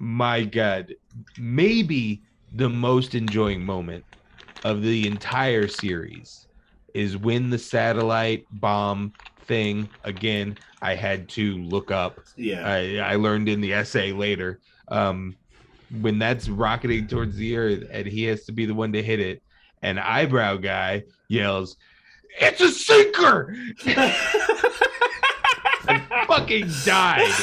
My God, maybe the most enjoying moment of the entire series is when the satellite bomb thing again. I had to look up. Yeah. I learned in the essay later. When that's rocketing towards the earth and he has to be the one to hit it, and eyebrow guy yells, "It's a sinker!" I fucking died.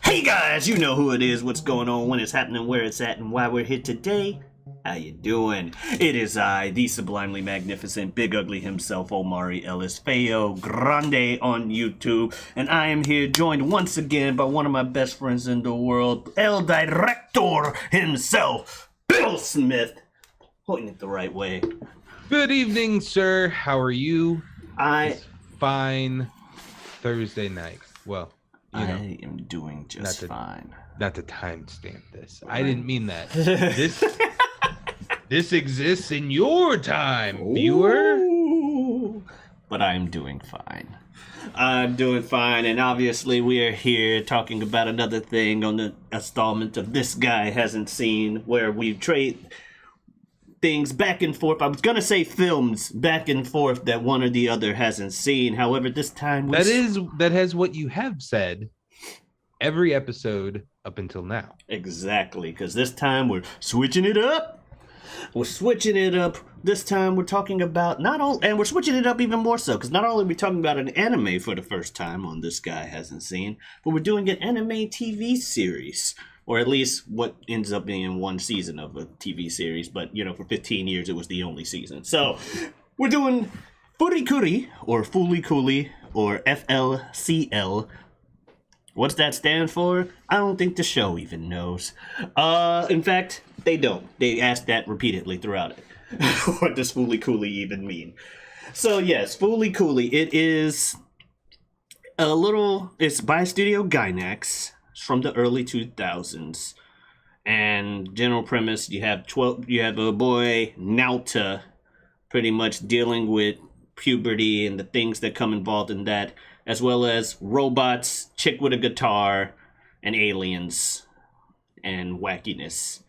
Hey guys, you know who it is, what's going on, when it's happening, where it's at, and why we're here today. How you doing? It is I, the sublimely magnificent, big ugly himself, Omari Ellis Feo Grande on YouTube, and I am here joined once again by one of my best friends in the world, El Director himself, Bill Smith. Pointing it the right way. Good evening, sir. How are you? I Fine Thursday night. Well, I am doing just fine. Not to timestamp this. Right. I didn't mean that. This exists in your time, viewer. Ooh. But I'm doing fine. I'm doing fine, and obviously we are here talking about another thing on the installment of This Guy Hasn't Seen, where we trade things back and forth. I was gonna say films back and forth that one or the other hasn't seen. However, this time that has what you have said every episode up until now. Exactly, because this time we're switching it up. We're switching it up. This time we're talking about and we're switching it up even more so, because not only are we talking about an anime for the first time on This Guy Hasn't Seen, but we're doing an anime TV series. Or at least what ends up being one season of a TV series, but for 15 years it was the only season. So we're doing Furikuri, or Fooly Cooly, or FLCL. What's that stand for? I don't think the show even knows. In fact, they don't. They ask that repeatedly throughout it. What does Fooly Cooly even mean? So yes, Fooly Cooly. It is it's by Studio Gainax. It's from the early 2000s. And general premise, you have a boy, Nauta, pretty much dealing with puberty and the things that come involved in that, as well as robots, chick with a guitar, and aliens, and wackiness.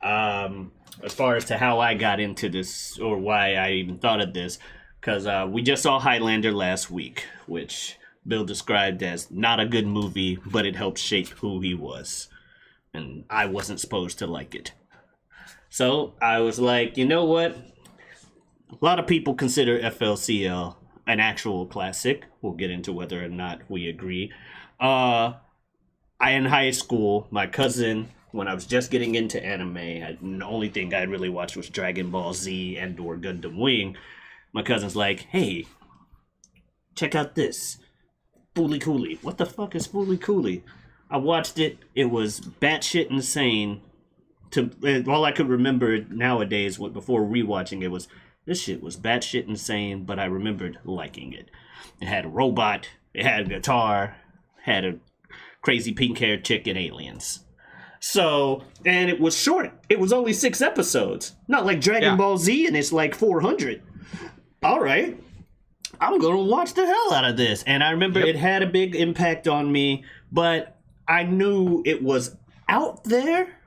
As far as to how I got into this, or why I even thought of this, because we just saw Highlander last week, which Bill described as not a good movie, but it helped shape who he was. And I wasn't supposed to like it. So I was like, you know what? A lot of people consider FLCL an actual classic. We'll get into whether or not we agree. In high school, my cousin, when I was just getting into anime, the only thing I really watched was Dragon Ball Z and or Gundam Wing. My cousin's like, hey, check out this. Fooly Cooly. What the fuck is Fooly Cooly? I watched it. It was batshit insane. All I could remember nowadays, before rewatching it, was this shit was batshit insane, but I remembered liking it. It had a robot, it had a guitar, had a crazy pink-haired chick and aliens. So, and it was short. It was only 6 episodes. Not like Dragon Ball Z, and it's like 400. All right. I'm going to watch the hell out of this. And I remember it had a big impact on me, but I knew it was out there.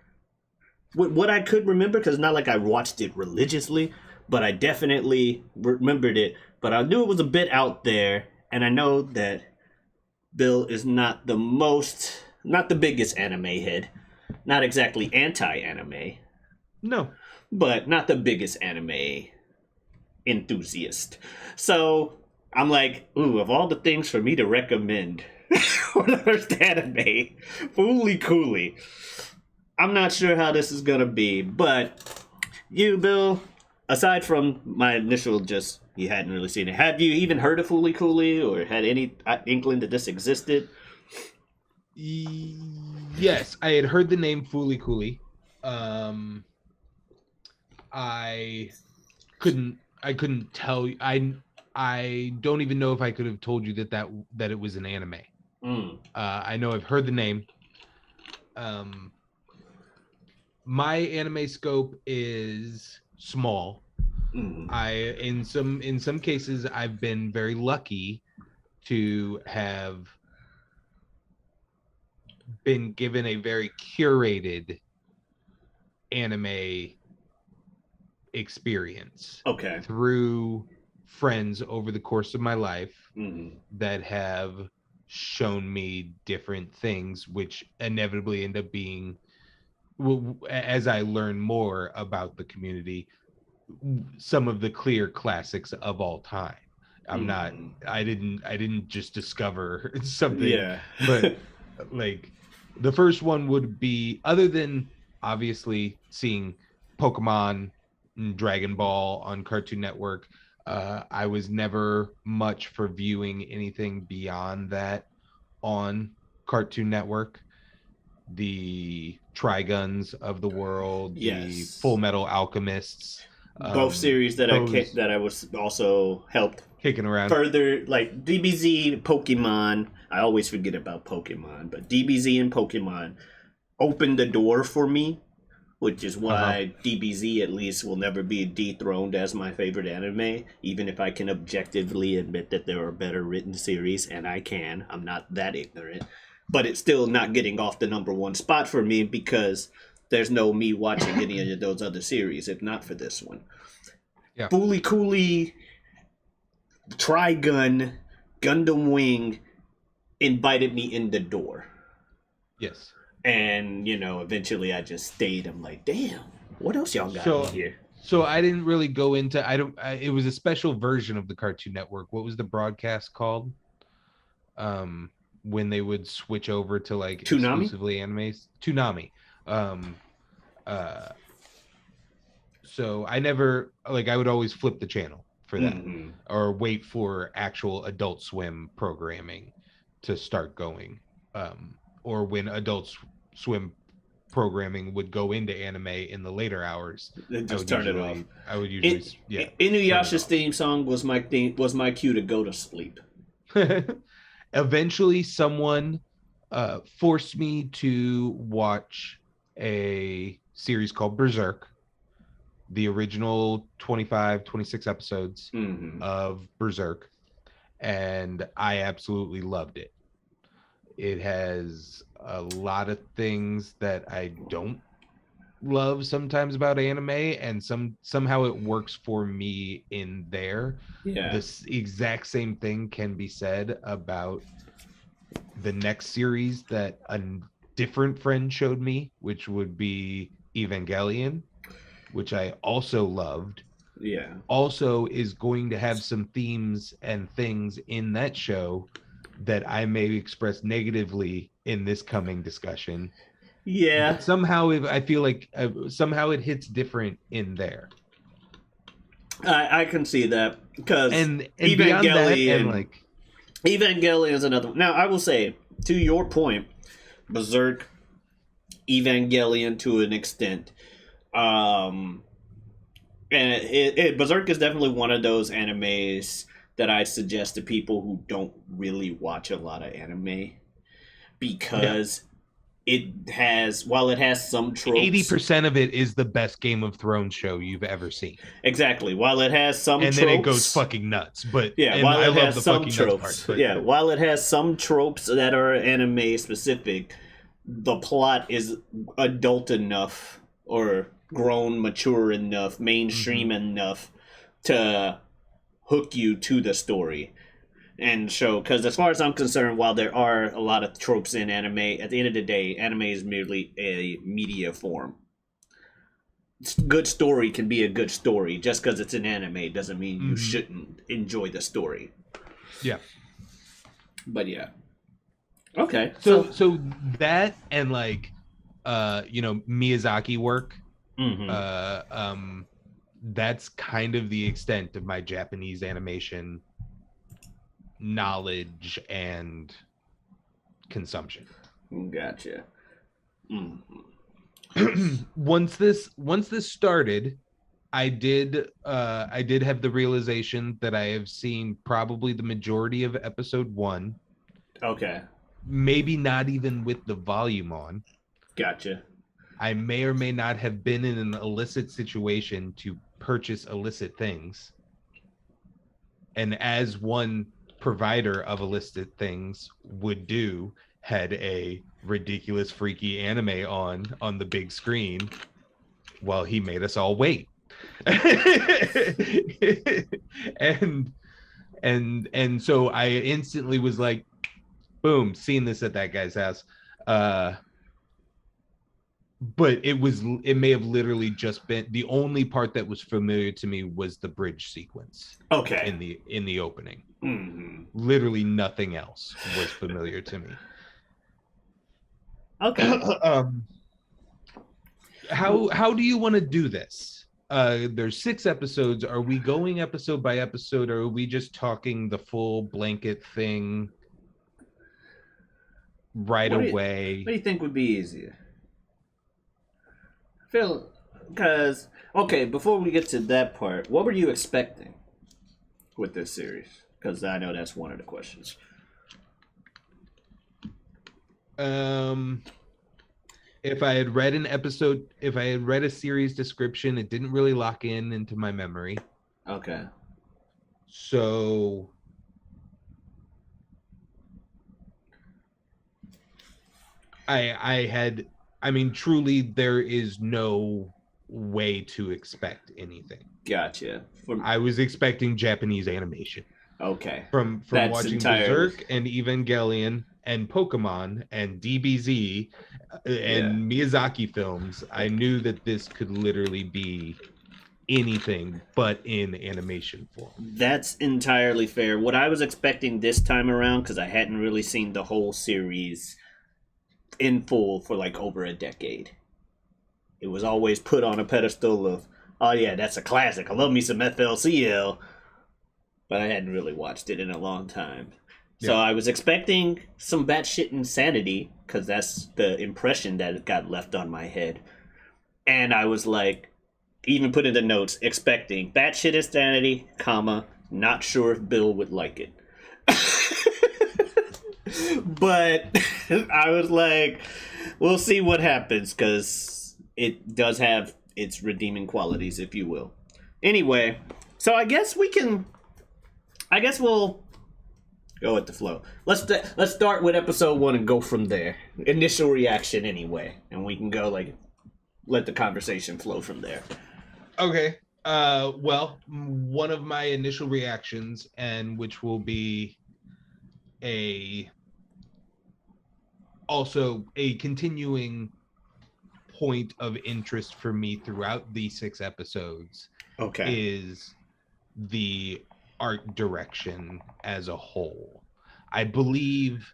What I could remember, because not like I watched it religiously, but I definitely remembered it. But I knew it was a bit out there, and I know that Bill is not the biggest anime head. Not exactly anti-anime. No. But not the biggest anime enthusiast. So I'm like, ooh, of all the things for me to recommend for the first anime, Fooly Cooly. I'm not sure how this is gonna be, but you, Bill, aside from my initial you hadn't really seen it, have you even heard of Fooly Cooly or had any inkling that this existed? Yes, I had heard the name Fooly Cooly. I couldn't tell you. I don't even know if I could have told you that it was an anime. I know I've heard the name. My anime scope is small. Mm. I in some cases I've been very lucky to have been given a very curated anime experience Okay. through friends over the course of my life Mm. that have shown me different things, which inevitably end up being, as I learn more about the community, some of the clear classics of all time. I'm not, Mm. I didn't just discover something, Yeah. but like the first one would be, other than obviously seeing Pokemon and Dragon Ball on Cartoon Network, I was never much for viewing anything beyond that on Cartoon Network. The Triguns of the world, the Full Yes. Metal Alchemists, Both series that those I was also helped kicking around. further, like DBZ, Pokemon. I always forget about Pokemon, but DBZ and Pokemon opened the door for me, which is Uh-huh. why DBZ at least will never be dethroned as my favorite anime, even if I can objectively admit that there are better written series, and I can. I'm not that ignorant. But it's still not getting off the number one spot for me because there's no me watching any of those other series if not for this one. Yeah. Fooly Cooley, Trigun, Gundam Wing invited me in the door. Yes. And, eventually I just stayed. I'm like, damn, what else y'all got in So here? so I didn't really go into, it was a special version of the Cartoon Network. What was the broadcast called? Um when they would switch over to like Toonami? exclusively animes? Toonami. Um uh so I never, like, I would always flip the channel for that, Mm-hmm. or wait for actual Adult Swim programming to start going, or when Swim programming would go into anime in the later hours. Then just turn it off. I would usually, It, yeah, turn it Inuyasha's off. theme song was my cue to go to sleep. Eventually someone forced me to watch a series called Berserk, the original 25, 26 episodes Mm-hmm. of Berserk, and I absolutely loved it. It has a lot of things that I don't love sometimes about anime, and somehow it works for me in there. Yeah. This exact same thing can be said about the next series that a different friend showed me, which would be Evangelion, which I also loved. Yeah. Also is going to have some themes and things in that show that I may express negatively in this coming discussion. Yeah. But somehow, if I feel like somehow it hits different in there, I can see that because and beyond that, and Evangelion like, Evangelion is another one. Now I will say, to your point, Berserk, Evangelion to an extent. Um and Berserk is definitely one of those animes that I suggest to people who don't really watch a lot of anime yeah, because while it has some eighty tropes. percent of it is the best Game of Thrones show you've ever seen, Exactly, while it has some and then it goes tropes. fucking nuts. But Yeah, and while I it love has the some fucking nuts part. tropes. But Yeah, while it has some tropes that are anime specific, the plot is adult enough or grown, mature enough, mainstream enough to hook you to the story and show. Because as far as I'm concerned, while there are a lot of tropes in anime, at the end of the day, anime is merely a media form. Good story can be a good story. Just because it's an anime doesn't mean you mm-hmm. shouldn't enjoy the story. Yeah. But yeah. Okay. So that, and like Miyazaki work, Mm-hmm. uh um that's kind of the extent of my Japanese animation knowledge and consumption. Gotcha. Mm. Once this started, I did have the realization that I have seen probably the majority of episode 1, Okay. maybe not even with the volume on. Gotcha. I may or may not have been in an illicit situation to purchase illicit things. And as one provider of illicit things would do, had a ridiculous, freaky anime on the big screen while he made us all wait. and and so I instantly was like, boom, seen this at that guy's house. But it may have literally just been the only part that was familiar to me was the bridge sequence. Okay. In the opening. Mm-hmm. Literally nothing else was familiar to me. Okay. How do you want to do this? There's 6 episodes. Are we going episode by episode, or are we just talking the full blanket thing right away? What do you think would be easier? Phil, because okay, before we get to that part, what were you expecting with this series? Because I know that's one of the questions. If I had read a series description, it didn't really lock into my memory. Okay. So I mean, truly, there is no way to expect anything. Gotcha. I was expecting Japanese animation. Okay. From watching Berserk and Evangelion and Pokemon and DBZ and Miyazaki films, I knew that this could literally be anything but in animation form. That's entirely fair. What I was expecting this time around, because I hadn't really seen the whole series in full for like over a decade. It was always put on a pedestal of, oh yeah, that's a classic. I love me some FLCL. But I hadn't really watched it in a long time. So I was expecting some batshit insanity, because that's the impression that got left on my head. And I was like, even put in the notes, expecting batshit insanity, comma, not sure if Bill would like it. But I was like, we'll see what happens, because it does have its redeeming qualities, if you will. Anyway, so I guess we'll go with the flow. Let's start with episode 1 and go from there. Initial reaction, anyway, and we can go let the conversation flow from there. Okay. Well, one of my initial reactions, and which will be also a continuing point of interest for me throughout these 6 episodes, is the art direction as a whole. I believe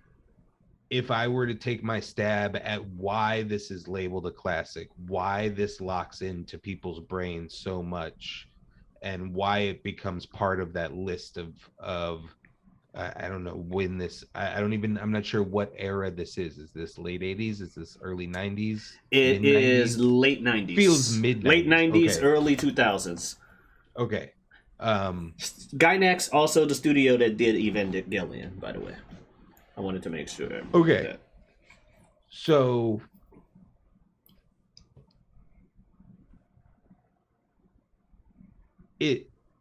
if I were to take my stab at why this is labeled a classic, why this locks into people's brains so much, and why it becomes part of that list of I don't know when this, I'm not sure what era this is. Is this late 80s? Is this early 90s? It is late 90s. Feels mid 90s. Late 90s, okay. Early 2000s. Okay. Gainax, also the studio that did Evangelion, by the way. I wanted to make sure. Okay. That. So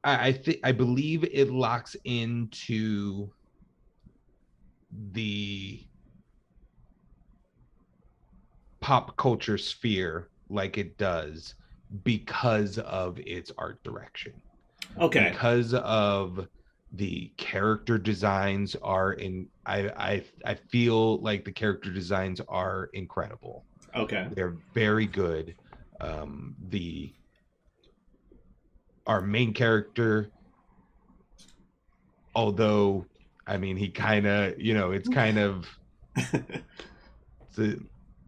I believe it locks into the pop culture sphere like it does because of its art direction. Okay. Because of the character designs I feel like the character designs are incredible. Okay. They're very good. Our main character, although I mean he kind of, it's kind of it's a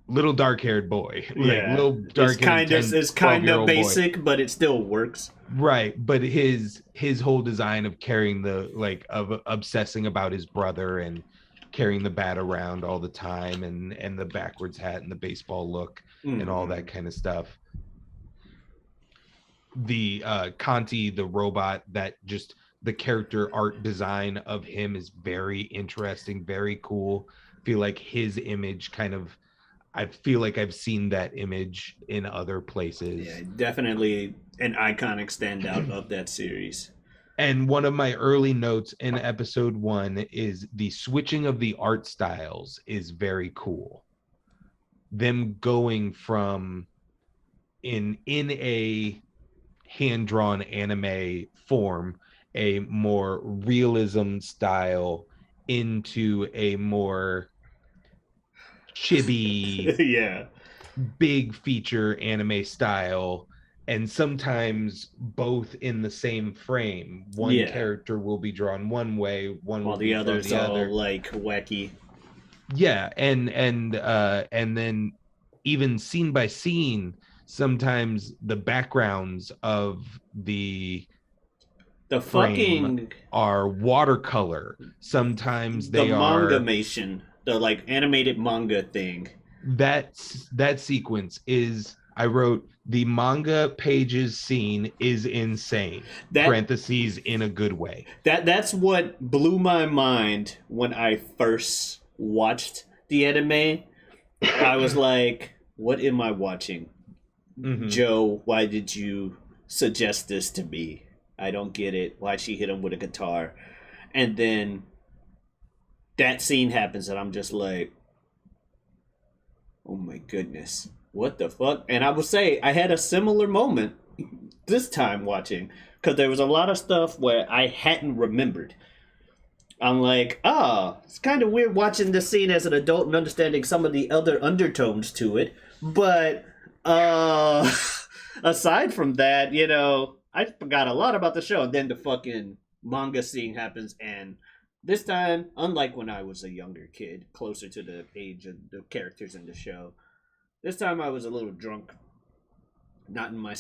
little dark-haired boy. Yeah. Like little dark-haired, it's kind of basic, but it still works. Right, but his whole design of carrying of obsessing about his brother and carrying the bat around all the time and the backwards hat and the baseball look and all that kind of stuff. The Conti, the robot, that just the character art design of him is very interesting, very cool. I feel like his image I feel like I've seen that image in other places. Yeah, definitely an iconic standout of that series. And one of my early notes in episode 1 is the switching of the art styles is very cool. Them going from in a hand-drawn anime form, a more realism style, into a more chibi Yeah. big feature anime style, and sometimes both in the same frame. One Yeah. character will be drawn one way, one While will the be drawn others the all other. like wacky. Yeah, and then even scene by scene, sometimes the backgrounds of The frame fucking are watercolor. Sometimes the they are manga-mation, the like animated manga thing. that sequence is, I wrote, the manga pages scene is insane. That Parentheses, in a good way. that's what blew my mind when I first watched the anime. I was like, what am I watching? Mm-hmm. Joe, why did you suggest this to me? I don't get it. Why'd she hit him with a guitar? And then that scene happens, and I'm just like, oh my goodness, what the fuck? And I would say I had a similar moment this time watching, because there was a lot of stuff where I hadn't remembered. I'm like, it's kind of weird watching this scene as an adult and understanding some of the other undertones to it. But aside from that, I forgot a lot about the show. And then the fucking manga scene happens, and this time, unlike when I was a younger kid, closer to the age of the characters in the show, this time I was a little drunk, not in my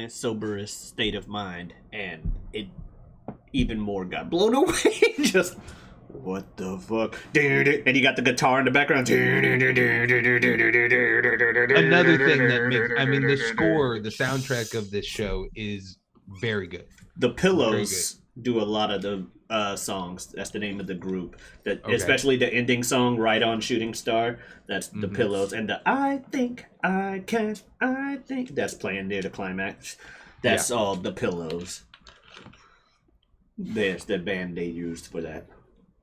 soberest state of mind, and it even more got blown away. Just what the fuck? And you got the guitar in the background. Another thing that makes, I mean, the score, the soundtrack of this show is very good. The Very good. Pillows do a lot of the songs. That's the name of the group. That Okay. especially the ending song, "Right On Shooting Star." That's the Mhm. Pillows, and the "I think I can, I think" that's playing near the climax. That's all the Pillows. There's the band they used for that.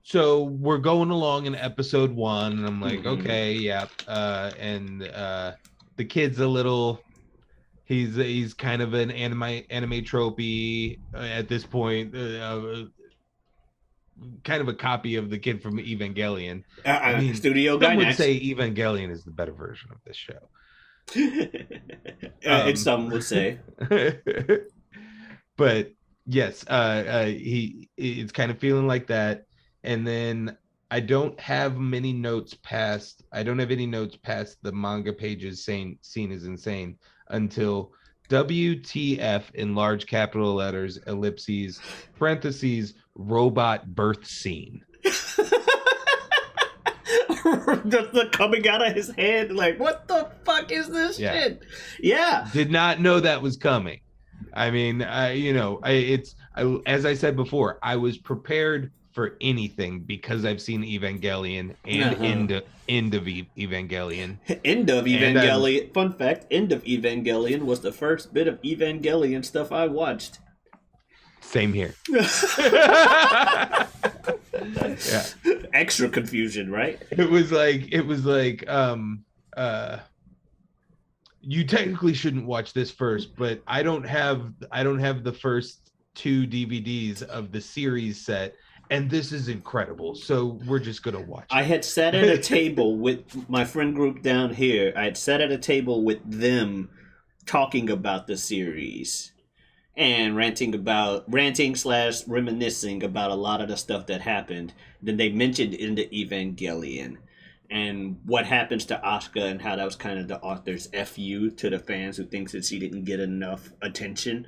So we're going along in episode 1, and I'm like, Mhm. okay, yeah. And the kid's a little, he's kind of an anime tropey at this point, kind of a copy of the kid from Evangelion. I mean, Studio some would Gainax. say Evangelion is the better version of this show. And some would say. But yes, it's kind of feeling like that. And then I don't have any notes past the manga pages saying scene is insane until WTF in large capital letters, ellipses, parentheses, robot birth scene. the coming out of his head, like, what the fuck is this shit? Yeah. Did not know that was coming. I mean, as I said before, I was prepared for anything because I've seen Evangelion and end of Evangelion. End of Evangelion. Fun fact: End of Evangelion was the first bit of Evangelion stuff I watched. Same here. Yeah. Extra confusion, right? It was like you technically shouldn't watch this first, but I don't have the first 2 DVDs of the series set, and this is incredible. So we're just gonna watch it. I had sat at a table with my friend group down here. I had sat at a table with them talking about the series and ranting/reminiscing about a lot of the stuff that happened. Then they mentioned in the Evangelion and what happens to Asuka and how that was kind of the author's FU to the fans who thinks that she didn't get enough attention.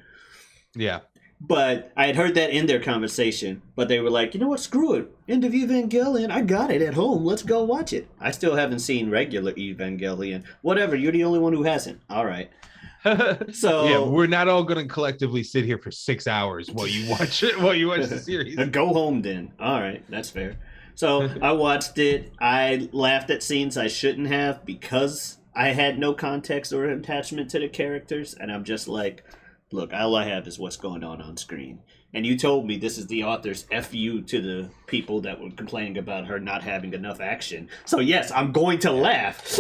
Yeah. But I had heard that in their conversation, but they were like, you know what, screw it. End of Evangelion, I got it at home. Let's go watch it. I still haven't seen regular Evangelion. Whatever, you're the only one who hasn't. All right. So yeah, we're not all going to collectively sit here for 6 hours while you watch it, while you watch the series. Go home then. All right, that's fair. So I watched it. I laughed at scenes I shouldn't have because I had no context or attachment to the characters, and I'm just like, look, all I have is what's going on screen. And you told me this is the author's FU to the people that were complaining about her not having enough action. So yes, I'm going to laugh.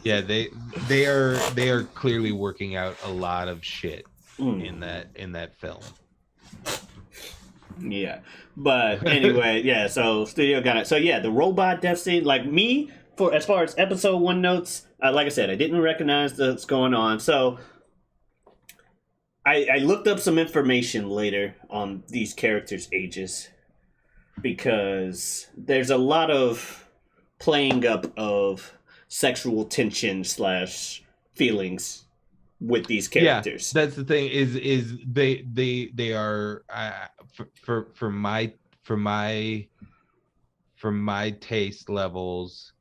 Yeah, they are clearly working out a lot of shit in that film. Yeah, but anyway, yeah. So studio got it. So yeah, the robot death scene, like me, for as far as episode one notes, like I said, I didn't recognize what's going on. So I looked up some information later on these characters' ages because there's a lot of playing up of sexual tension slash feelings with these characters. Yeah, that's the thing. Is they are for my taste levels,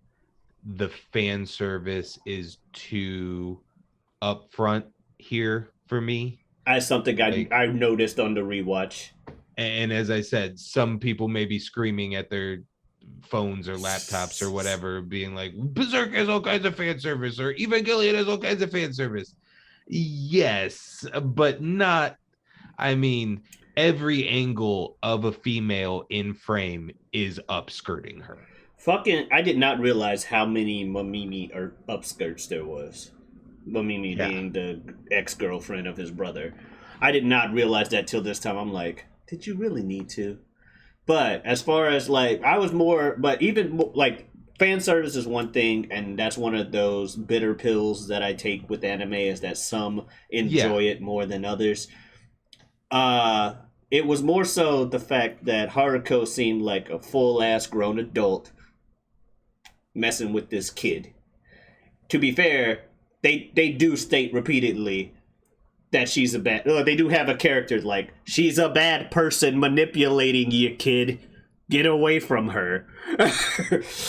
the fan service is too upfront here for me. That's something Like, I noticed on the rewatch. and as I said, some people may be screaming at their phones or laptops or whatever, being like, Berserk has all kinds of fan service, or Evangelion has all kinds of fan service. Yes, but not, I mean, every angle of a female in frame is upskirting her. Fucking, I did not realize how many Mamimi or upskirts there was. Mamimi being the ex-girlfriend of his brother. I did not realize that till this time. I'm like, did you really need to? But as far as like, I was more, but even like fan service is one thing, and that's one of those bitter pills that I take with anime is that some enjoy it more than others. It was more so the fact that Haruko seemed like a full ass grown adult messing with this kid. To be fair, they do state repeatedly that she's a bad. They do have a character like she's a bad person manipulating you, kid. Get away from her.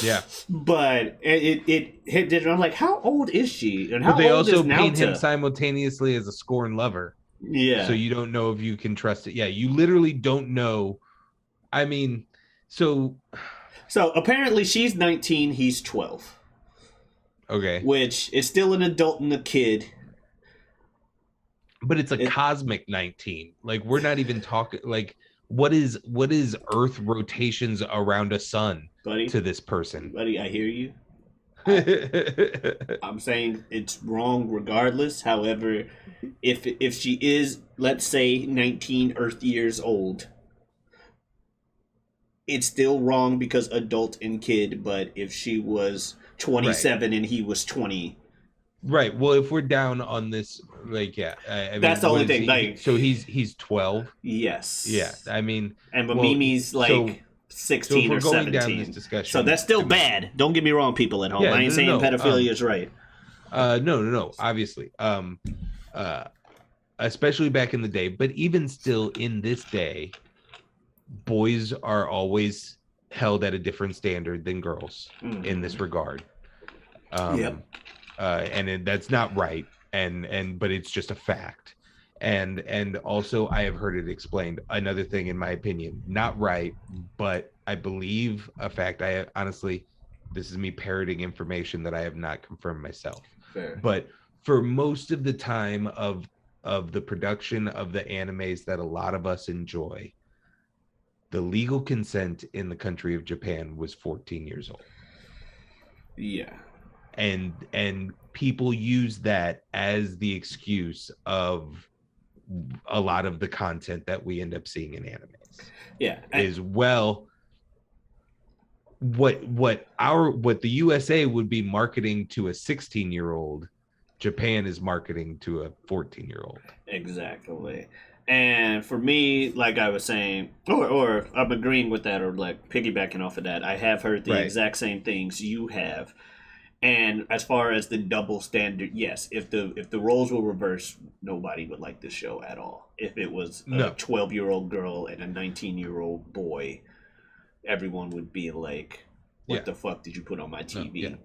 Yeah, but it hit. I'm like, how old is she? And how but they old also is paint Naota? him simultaneously as a scorn lover. Yeah. So you don't know if you can trust it. Yeah, you literally don't know. I mean, so apparently she's 19, he's 12. Okay. Which is still an adult and a kid. But it's a cosmic 19. Like, we're not even talking like what is Earth rotations around a sun, buddy, to this person? Buddy, I hear you. I'm saying it's wrong regardless. However, if she is, let's say, 19 Earth years old, it's still wrong because adult and kid. But if she was 27 and he was 20, right. Well, if we're down on this, like, yeah, I mean, that's the only thing. Like, so he's 12. Yes. Yeah. I mean, and Mimi's like 16 or 17. So that's still bad. Don't get me wrong, people at home. I ain't saying pedophilia is right. No. Obviously. Especially back in the day, but even still in this day, boys are always held at a different standard than girls in this regard. And that's not right, but it's just a fact. And also I have heard it explained, another thing in my opinion, not right, but I believe a fact. I honestly, this is me parroting information that I have not confirmed myself. Fair. But for most of the time of the production of the animes that a lot of us enjoy, the legal consent in the country of Japan was 14 years old. Yeah. And people use that as the excuse of a lot of the content that we end up seeing in animes. Yeah. What the USA would be marketing to a 16-year-old, Japan is marketing to a 14-year-old. Exactly. And for me, like I was saying, or I'm agreeing with that, or like piggybacking off of that, I have heard the exact same things you have. And as far as the double standard, yes, if the roles were reversed, nobody would like this show at all. If it was a 12-year-old girl and a 19-year-old boy, everyone would be like, what the fuck did you put on my TV?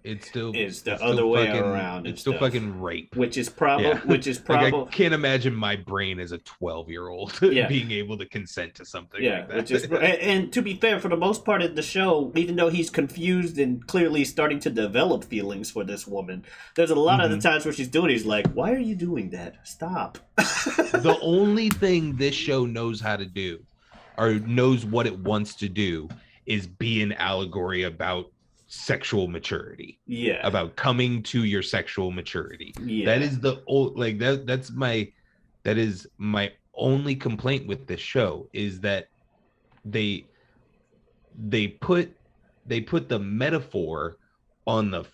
It's still It's the it's still other way fucking around and it's still stuff. fucking rape. Which is Yeah. Like I probably can't imagine my brain as a 12-year-old yeah. being able to consent to something Yeah, like which is, that. and to be fair, for the most part of the show, even though he's confused and clearly starting to develop feelings for this woman, there's a lot of the Hmm. times where she's doing, he's like, "Why are you doing that? Stop." The only thing this show knows how to do, or knows what it wants to do, is be an allegory about sexual maturity, Yeah, about coming to your sexual maturity. That yeah, is the old like that is my only complaint with this show, is that they they put they put the metaphor on the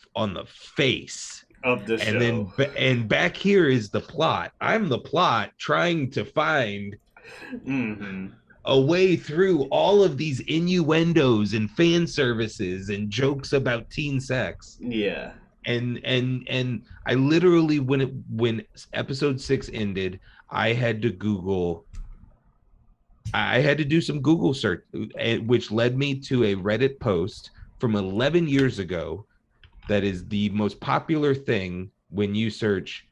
face, of the and show. and back here is the plot. I'm the plot trying to find Hmm. a way through all of these innuendos and fan services and jokes about teen sex. Yeah. And I literally, when episode 6 ended, I had to Google, I had to do some Google search, which led me to a Reddit post from 11 years ago that is the most popular thing when you search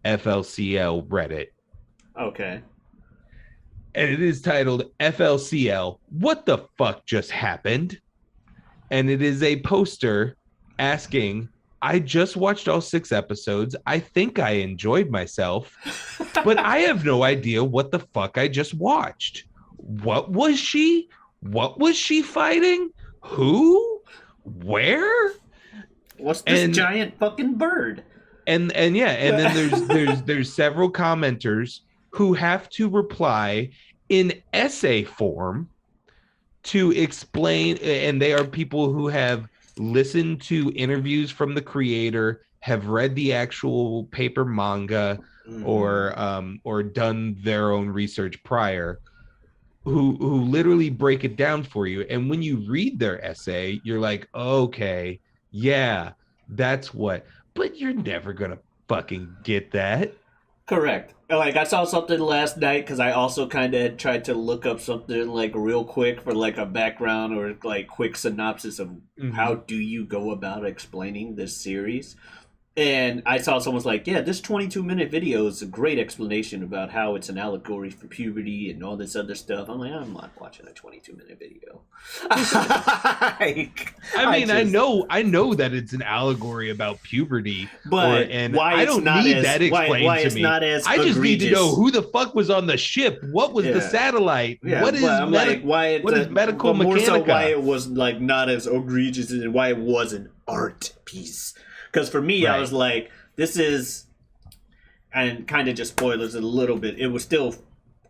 FLCL Reddit. Okay. And it is titled FLCL, What the Fuck Just Happened? And it is a poster asking, I just watched all 6 episodes. I think I enjoyed myself, but I have no idea what the fuck I just watched. What was she? What was she fighting? Who? Where? What's this And giant fucking bird? and yeah, and then there's several commenters who have to reply in essay form to explain, and they are people who have listened to interviews from the creator, have read the actual paper manga, Hmm. or done their own research prior, who literally break it down for you. And when you read their essay, you're like, okay, yeah, that's what. But you're never gonna fucking get that. Correct. Like I saw something last night because I also kind of tried to look up something like real quick for like a background or like quick synopsis of how Mm-hmm. do you go about explaining this series. And I saw someone's like, yeah, this 22-minute video is a great explanation about how it's an allegory for puberty and all this other stuff. I'm like, I'm not watching a 22-minute video. Like, I I mean, just, I know that it's an allegory about puberty, but and why I it's don't not need as that explained why to it's me. not as I just need to know egregious. who the fuck was on the ship, what was the Yeah. satellite, Yeah, but I'm like, why it, what is medical but more so why mechanica? it was like not as egregious and why it was an art piece. Because for me, I Right. was like, this is, and kind of just spoilers a little bit. It was still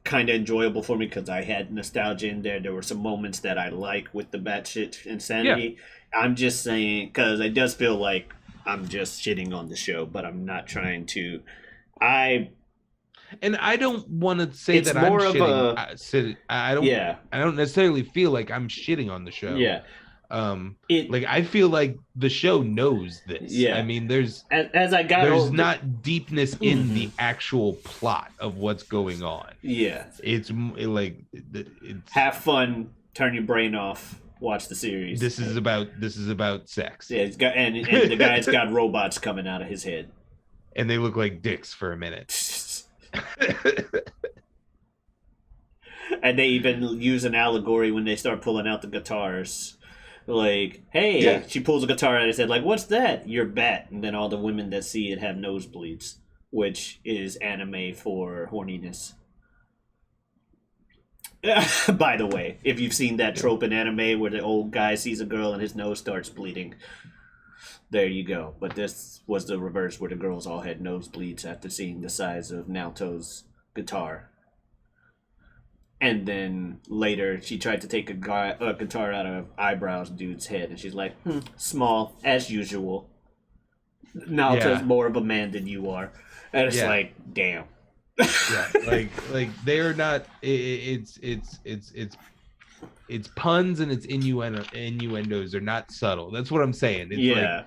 kind of enjoyable for me because I had nostalgia in there. There were some moments that I like with the batshit Yeah. insanity. I'm just saying because it does feel like I'm just shitting on the show, but I'm not trying to. I And I don't want to say it's that I'm more of shitting. a yeah, I don't necessarily feel like I'm shitting on the show. yeah. It Like I feel like the show knows this. I yeah. mean, As I got there's older, not deepness in the mhm, actual plot of what's going on. yeah, It's like it's have fun, turn your brain off, watch the series. this is about sex. Yeah, it's got and the guy's got robots coming out of his head. And they look like dicks for a minute. And they even use an allegory when they start pulling out the guitars. Like, hey, Yeah. she pulls a guitar out of his head, like, what's that? Your bat. And then all the women that see it have nosebleeds, which is anime for horniness. By the way, if you've seen that trope in anime where the old guy sees a girl and his nose starts bleeding, there you go. But this was the reverse where the girls all had nosebleeds after seeing the size of Naoto's guitar. And then later, she tried to take a guitar out of Eyebrows dude's head, and she's like, small, as usual. Naoto's Yeah. more of a man than you are. And it's Yeah. like, damn. Yeah, like they are not. It's puns and it's innuendos are not subtle. That's what I'm saying. It's Yeah.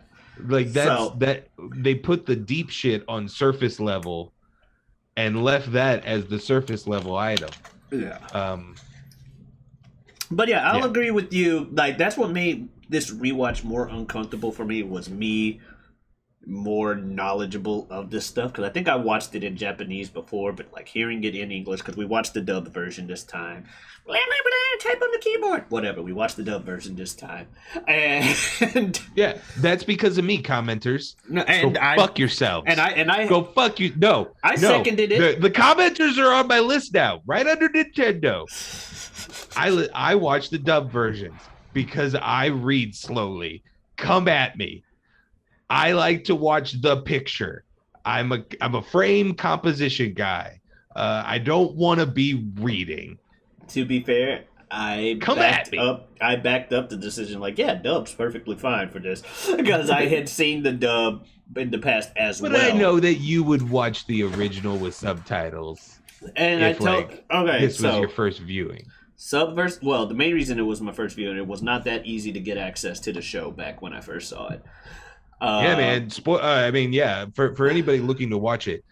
like that's So, that they put the deep shit on surface level and left that as the surface level item. yeah. Um, But yeah, I'll Yeah. agree with you. Like that's what made this rewatch more uncomfortable for me was me more knowledgeable of this stuff because I think I watched it in Japanese before, but like hearing it in English because we watched the dubbed version this time. Type on the keyboard, whatever. We watched the dubbed version this time, and Yeah, that's because of me, commenters. and Go I fuck yourselves. and I Go fuck you. No, I no. seconded it. The commenters are on my list now, right under Nintendo. I watch the dub versions because I read slowly. Come at me. I like to watch the picture. I'm a frame composition guy. I don't want to be reading. To be fair, I backed up the decision. Like, yeah, dub's perfectly fine for this because I had seen the dub in the past as But well. I know that you would watch the original with subtitles. And if, this was your first viewing. Subverse. Well, the main reason it was my first viewing, it was not that easy to get access to the show back when I first saw it. Yeah, man. For anybody looking to watch it,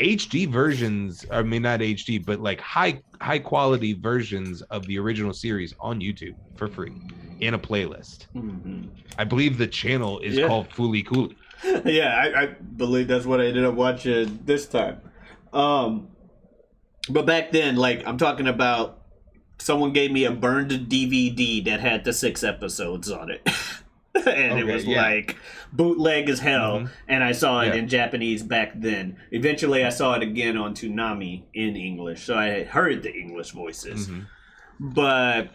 HD versions, I mean not HD, but like high quality versions of the original series on YouTube for free in a playlist. Mm-hmm. I believe the channel is called Fooly Cooly. Yeah, I believe that's what I ended up watching this time. But back then, like I'm talking about, someone gave me a burned DVD that had the 6 episodes on it. And it was like bootleg as hell, and I saw it in Japanese back then. Eventually I saw it again on Toonami in English, so I had heard the English voices. But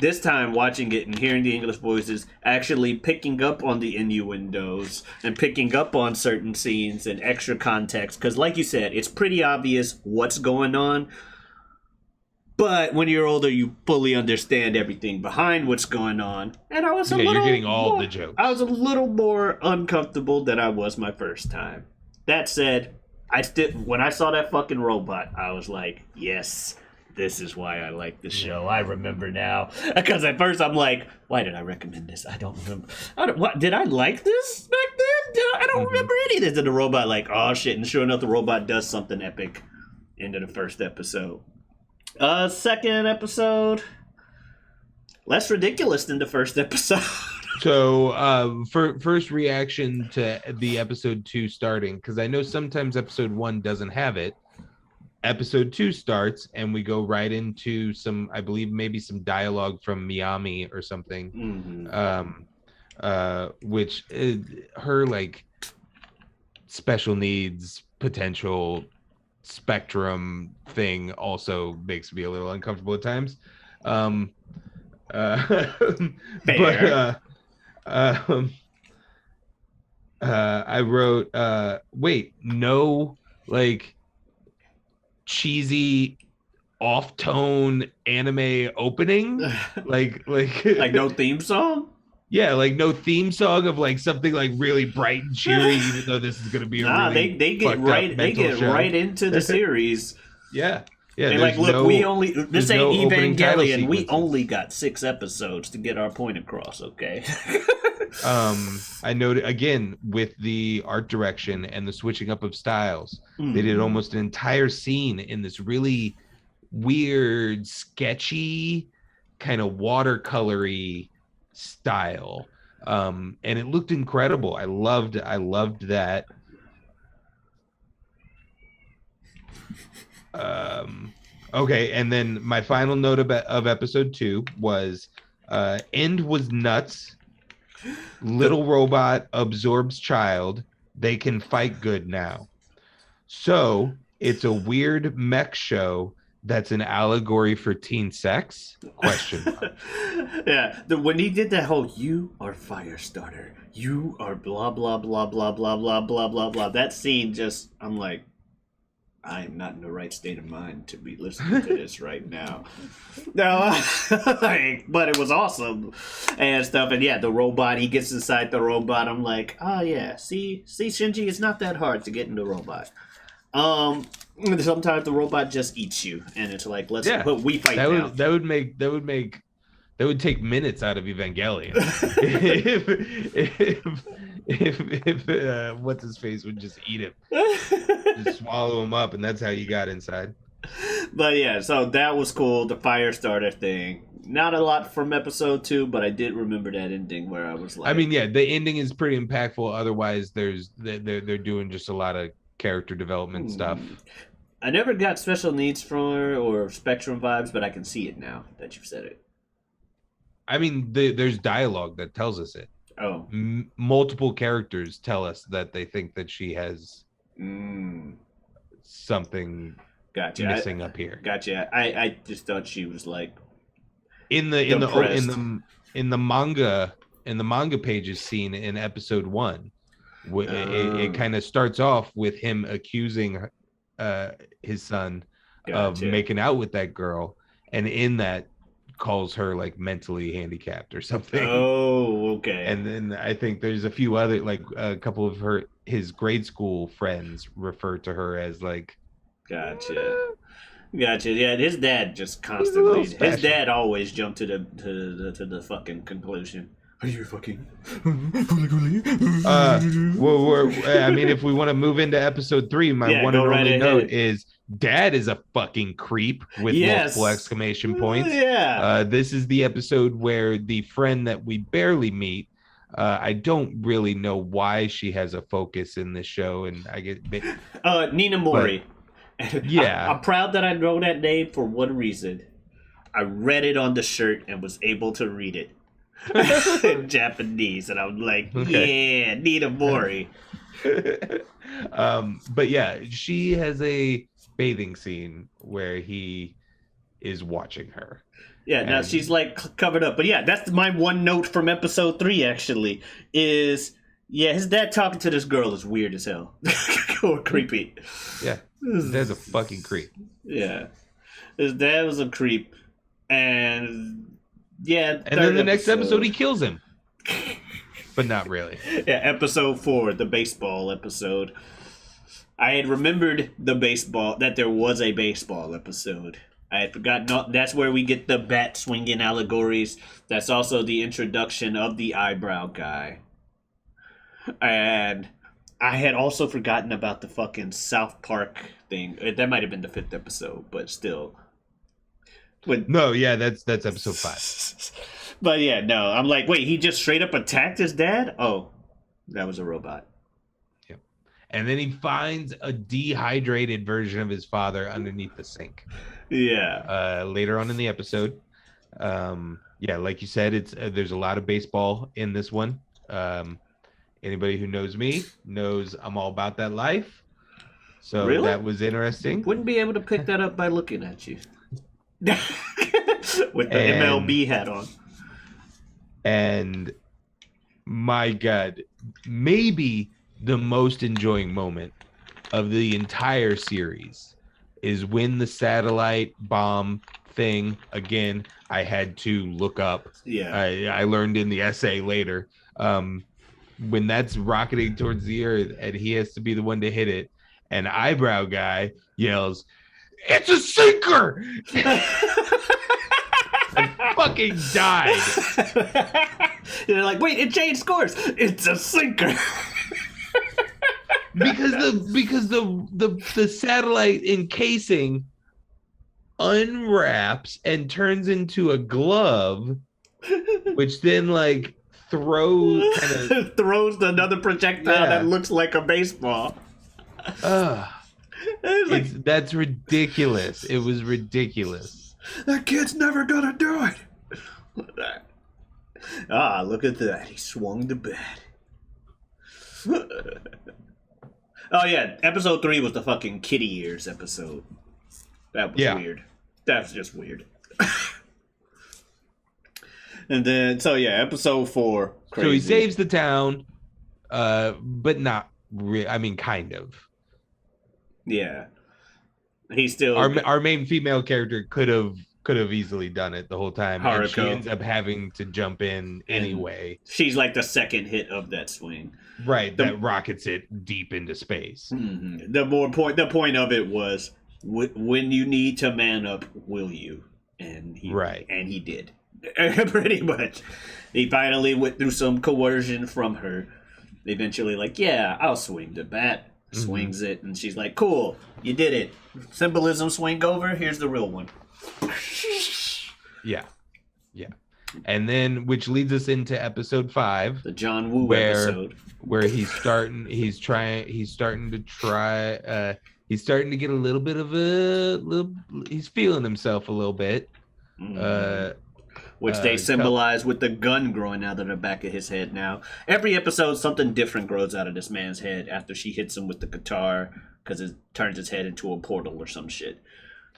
this time watching it and hearing the English voices, actually picking up on the innuendos and picking up on certain scenes and extra context, because like you said, it's pretty obvious what's going on. But when you're older, you fully understand everything behind what's going on. And I was you're getting all the jokes. I was a little more uncomfortable than I was my first time. That said, when I saw that fucking robot, I was like, yes, this is why I like the show. I remember now. Because at first I'm like, why did I recommend this? I don't remember. Did I like this back then? I don't remember any of this. And the robot like, oh shit. And sure enough, the robot does something epic into the first episode. Second episode, less ridiculous than the first episode. So, first reaction to the episode 2 starting, because I know sometimes episode 1 doesn't have it. Episode 2 starts, and we go right into some, I believe, maybe some dialogue from Miami or something. Which her like special needs potential spectrum thing also makes me a little uncomfortable at times. I wrote no like cheesy off-tone anime opening like no theme song. Yeah, like no theme song of like something like really bright and cheery, even though this is going to be they get right into the series. Yeah. And like, look, this ain't Evangelion. We only got 6 episodes to get our point across. Okay. I noted again with the art direction and the switching up of styles, they did almost an entire scene in this really weird, sketchy, kind of watercolory style, and it looked incredible. I loved that. Okay, and then my final note of episode 2 was end was nuts. Little robot absorbs child. They can fight good now. So it's a weird mech show that's an allegory for teen sex? Question mark. Yeah, when he did that whole "you are Firestarter, you are blah blah blah blah blah blah blah blah blah," that scene just, I'm like, I am not in the right state of mind to be listening to this right now. No, but it was awesome and stuff. And yeah, the robot, he gets inside the robot. I'm like, oh yeah, see, Shinji, it's not that hard to get in the robot. Sometimes the robot just eats you, and it's like, we fight now. That would take minutes out of Evangelion. if what's his face would just eat him, just swallow him up, and that's how you got inside. But yeah, so that was cool. The Firestarter thing, Not a lot from episode 2, but I did remember that ending where I was like, I mean, yeah, the ending is pretty impactful. Otherwise, they're doing just a lot of character development stuff. I never got special needs from her or Spectrum vibes, but I can see it now that you've said it. I mean, there's dialogue that tells us it. Oh, Multiple characters tell us that they think that she has something gotcha. missing up here. Gotcha. I just thought she was like in the depressed. in the manga pages seen in episode 1, it kind of starts off with him accusing his son of making out with that girl, and in that calls her like mentally handicapped or something. Oh, okay. And then I think there's a few other, like a couple of his grade school friends refer to her as like. Gotcha. Yeah, his dad just constantly. His dad always jumped to the fucking conclusion. Are you fucking? I mean, if we want to move into episode 3, my one and only note is Dad is a fucking creep with multiple exclamation points. Yeah. This is the episode where the friend that we barely meet. I don't really know why she has a focus in this show, and I get Nina Mori. Yeah, I'm proud that I know that name for one reason. I read it on the shirt and was able to read it in Japanese, and I'm like, yeah, Nina Mori. But yeah, she has a bathing scene where he is watching her. Yeah, now she's like covered up. But yeah, that's my one note from episode 3 actually is his dad talking to this girl is weird as hell. Or creepy. Yeah. His dad's a fucking creep. Yeah. His dad was a creep. And then the next episode he kills him. But not really. Yeah, episode 4, the baseball episode. I had remembered that there was a baseball episode. I had forgotten. That's where we get the bat swinging allegories. That's also the introduction of the eyebrow guy. And I had also forgotten about the fucking South Park thing. That might have been the 5th episode, but still. That's episode 5. But yeah, no. I'm like, wait, he just straight up attacked his dad? Oh, that was a robot. Yep. And then he finds a dehydrated version of his father underneath the sink. Yeah. Later on in the episode. Like you said, there's a lot of baseball in this one. Anybody who knows me knows I'm all about that life. So really? That was interesting. Wouldn't be able to pick that up by looking at you. With the MLB hat on. And my God, maybe the most enjoying moment of the entire series is when the satellite bomb thing, again, I had to look up. Yeah. I learned in the essay later. When that's rocketing towards the earth and he has to be the one to hit it, and eyebrow guy yells, "It's a sinker!" I fucking died. They're like, wait, it changed course. It's a sinker. because the satellite encasing unwraps and turns into a glove, which then like throws another projectile that looks like a baseball. That's ridiculous. It was ridiculous. That kid's never gonna do it. Look at that. He swung the bat. Oh yeah, episode 3 was the fucking kitty ears episode. That was weird. That's just weird. And then, episode 4. Crazy. So he saves the town, but not really. I mean, kind of. Yeah. He's still... Our main female character could have easily done it the whole time. Haruko. And she ends up having to jump in anyway. She's like the second hit of that swing. Right, that rockets it deep into space. Mm-hmm. The point of it was, when you need to man up, will you? And he did. Pretty much. He finally went through some coercion from her. Eventually, like, yeah, I'll swing the bat. Swings it, and she's like, cool, you did it. Symbolism swing over, here's the real one. Yeah. Yeah. And then which leads us into episode 5, The John Woo where episode. he's starting to try he's starting to get a little bit of a little he's feeling himself a little bit. Mm. Uh Which they tell symbolize with the gun growing out of the back of his head now. Every episode, something different grows out of this man's head after she hits him with the guitar because it turns his head into a portal or some shit.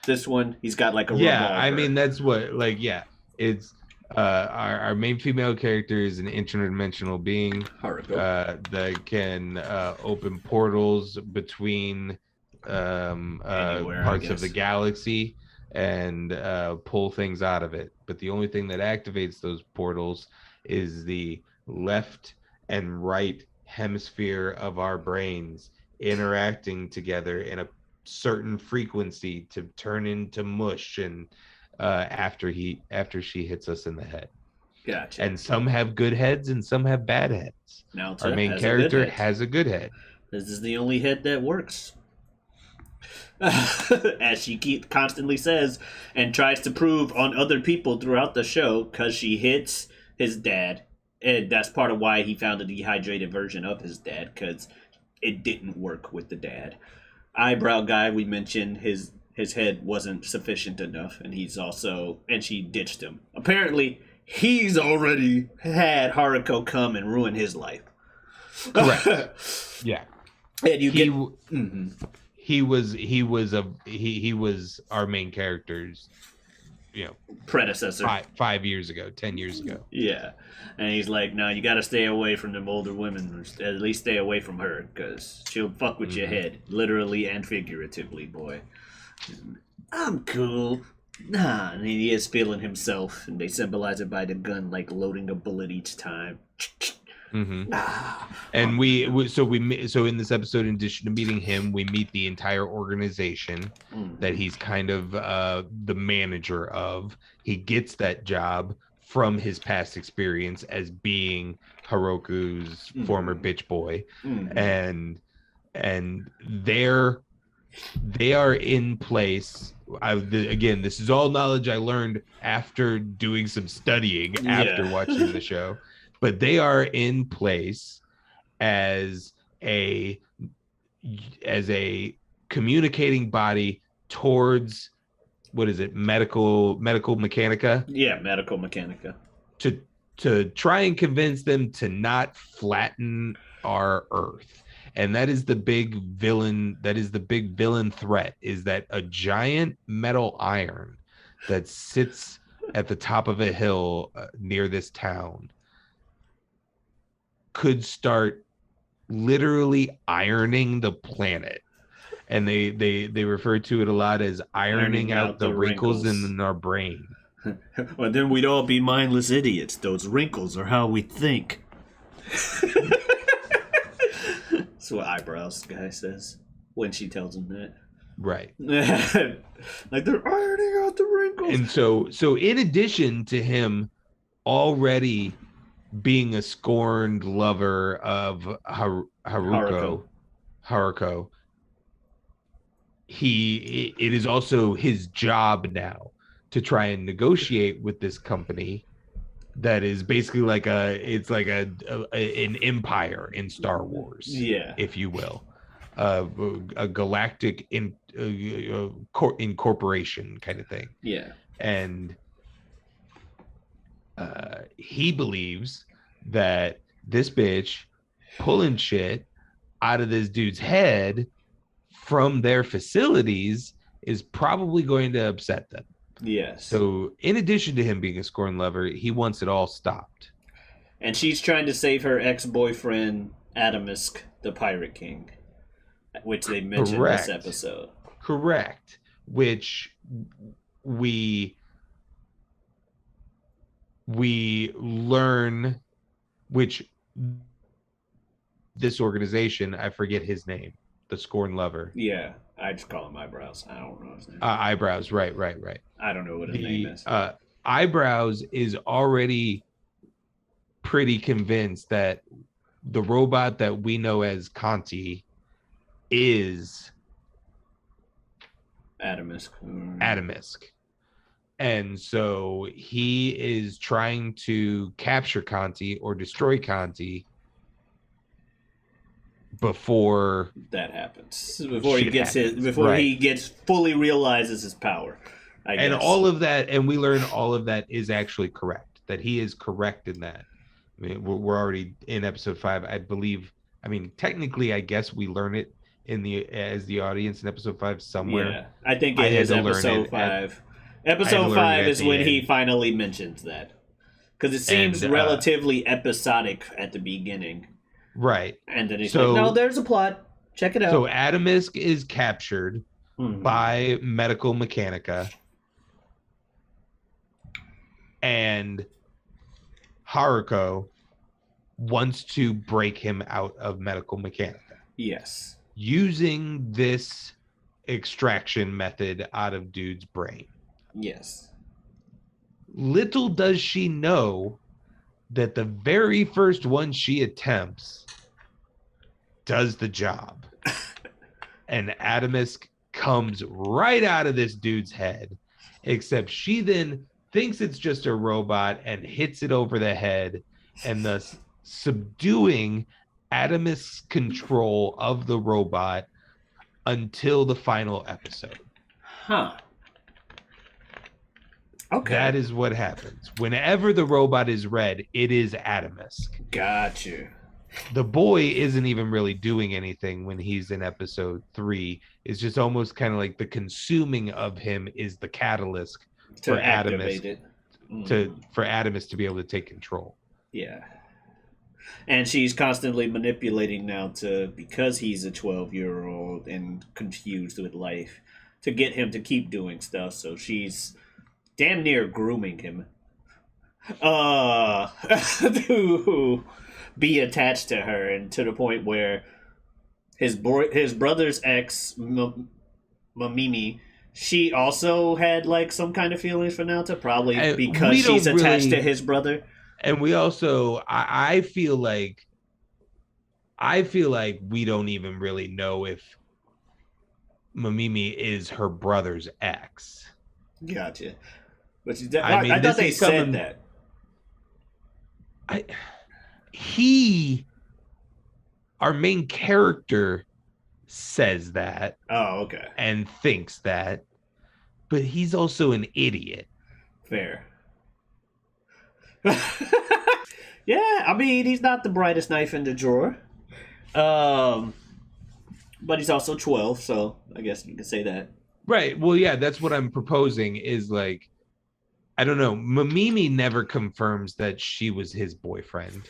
This one, he's got like a Yeah, revolver. I mean that's what like yeah, it's our main female character is an interdimensional being that can open portals between Anywhere, parts of the galaxy and pull things out of it. But the only thing that activates those portals is the left and right hemisphere of our brains interacting together in a certain frequency to turn into mush and after she hits us in the head. Gotcha. And some have good heads and some have bad heads. Our main character has a good head. This is the only head that works. As she constantly says and tries to prove on other people throughout the show, because she hits his dad. And that's part of why he found a dehydrated version of his dad, because it didn't work with the dad. Eyebrow guy, we mentioned his head wasn't sufficient enough, and she ditched him. Apparently, he's already had Haruko come and ruin his life. Correct. Yeah. And he was our main character's predecessor 5 years ago, 10 years ago. Yeah. And he's like, no, you got to stay away from them older women, or at least stay away from her, because she'll fuck with your head, literally and figuratively, boy. I'm cool. Nah, and he is feeling himself, and they symbolize it by the gun, like loading a bullet each time. Mm-hmm. And so in this episode, in addition to meeting him, we meet the entire organization that he's kind of the manager of. He gets that job from his past experience as being Heroku's former bitch boy, and they are in place. Again, this is all knowledge I learned after doing some studying after watching the show. But they are in place as a communicating body towards medical mechanica. Yeah, medical mechanica. To try and convince them to not flatten our Earth. And that is the big villain. That is the big villain threat, is that a giant metal iron that sits at the top of a hill near this town could start literally ironing the planet. And they refer to it a lot as ironing out the wrinkles in our brain. Well, then we'd all be mindless idiots. Those wrinkles are how we think. That's what Eyebrows guy says when she tells him that. Right. Like, they're ironing out the wrinkles. And so in addition to him already being a scorned lover of Haruko, it is also his job now to try and negotiate with this company that is basically like an empire in Star Wars, if you will, a galactic incorporation kind of thing. Yeah. And he believes that this bitch pulling shit out of this dude's head from their facilities is probably going to upset them. Yes. So in addition to him being a scorn lover, he wants it all stopped. And she's trying to save her ex-boyfriend, Adamisk, the Pirate King, which they mentioned in this episode. Correct. Which we learn, which this organization, I forget his name, the scorn lover. Yeah, I just call him Eyebrows. I don't know his name. Eyebrows, right. I don't know what his name is. Eyebrows is already pretty convinced that the robot that we know as Conti is Adamisk. Adamisk. And so he is trying to capture Conti or destroy Conti before That happens shit happens. before Right. he gets fully realizes his power, I And guess. all of that, and we learn all of that is actually correct, that he is correct in that. I mean, we're already in episode 5, I believe. I mean, technically, I guess we learn it in the as the audience in episode 5 somewhere. Yeah, I think I it had is to learn episode it at 5. I had to Episode learn it 5 at is the when he end. finally mentions that. Because it seems And relatively episodic at the beginning. right. And then he's like, no, So there's a plot. Check it so out. Adamisk is captured by Medical Mechanica, and Haruko wants to break him out of Medical Mechanica Yes. using this extraction method out of dude's brain. Yes. Little does she know that the very first one she attempts does the job. And Adamisk comes right out of this dude's head, except she then thinks it's just a robot and hits it over the head, and thus subduing Adamisk's control of the robot until the final episode. Huh. Okay. That is what happens. Whenever the robot is red, it is Adamisk. Gotcha. The boy isn't even really doing anything when he's in episode 3. It's just almost kind of like the consuming of him is the catalyst for activate it. for Adamus to be able to take control. Yeah. And she's constantly manipulating now because he's a 12-year-old and confused with life, to get him to keep doing stuff. So she's damn near grooming him. To be attached to her, and to the point where his brother's ex, Mamimi, she also had like some kind of feelings for Naota, probably because she's attached to his brother. And we also, I feel like we don't even really know if Mamimi is her brother's ex. Gotcha. But I thought they said that. Our main character says that. Oh, okay. And thinks that, but he's also an idiot. Fair. Yeah, I mean, he's not the brightest knife in the drawer. But he's also 12, so I guess you can say that. Right. Well, yeah, that's what I'm proposing is like, I don't know. Mamimi never confirms that she was his boyfriend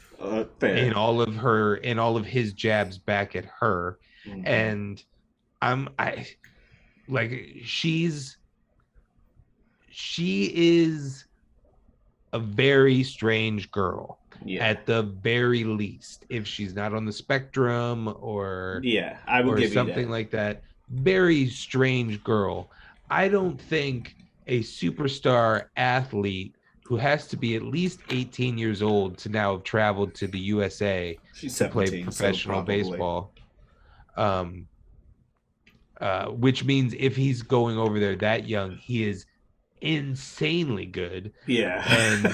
fair. in all of his jabs back at her. Mm-hmm. And she is a very strange girl. Yeah. At the very least, if she's not on the spectrum or I would give something that. Like that. Very strange girl. I don't think a superstar athlete who has to be at least 18 years old to now have traveled to the USA to play professional baseball. Which means if he's going over there that young, he is insanely good. Yeah. And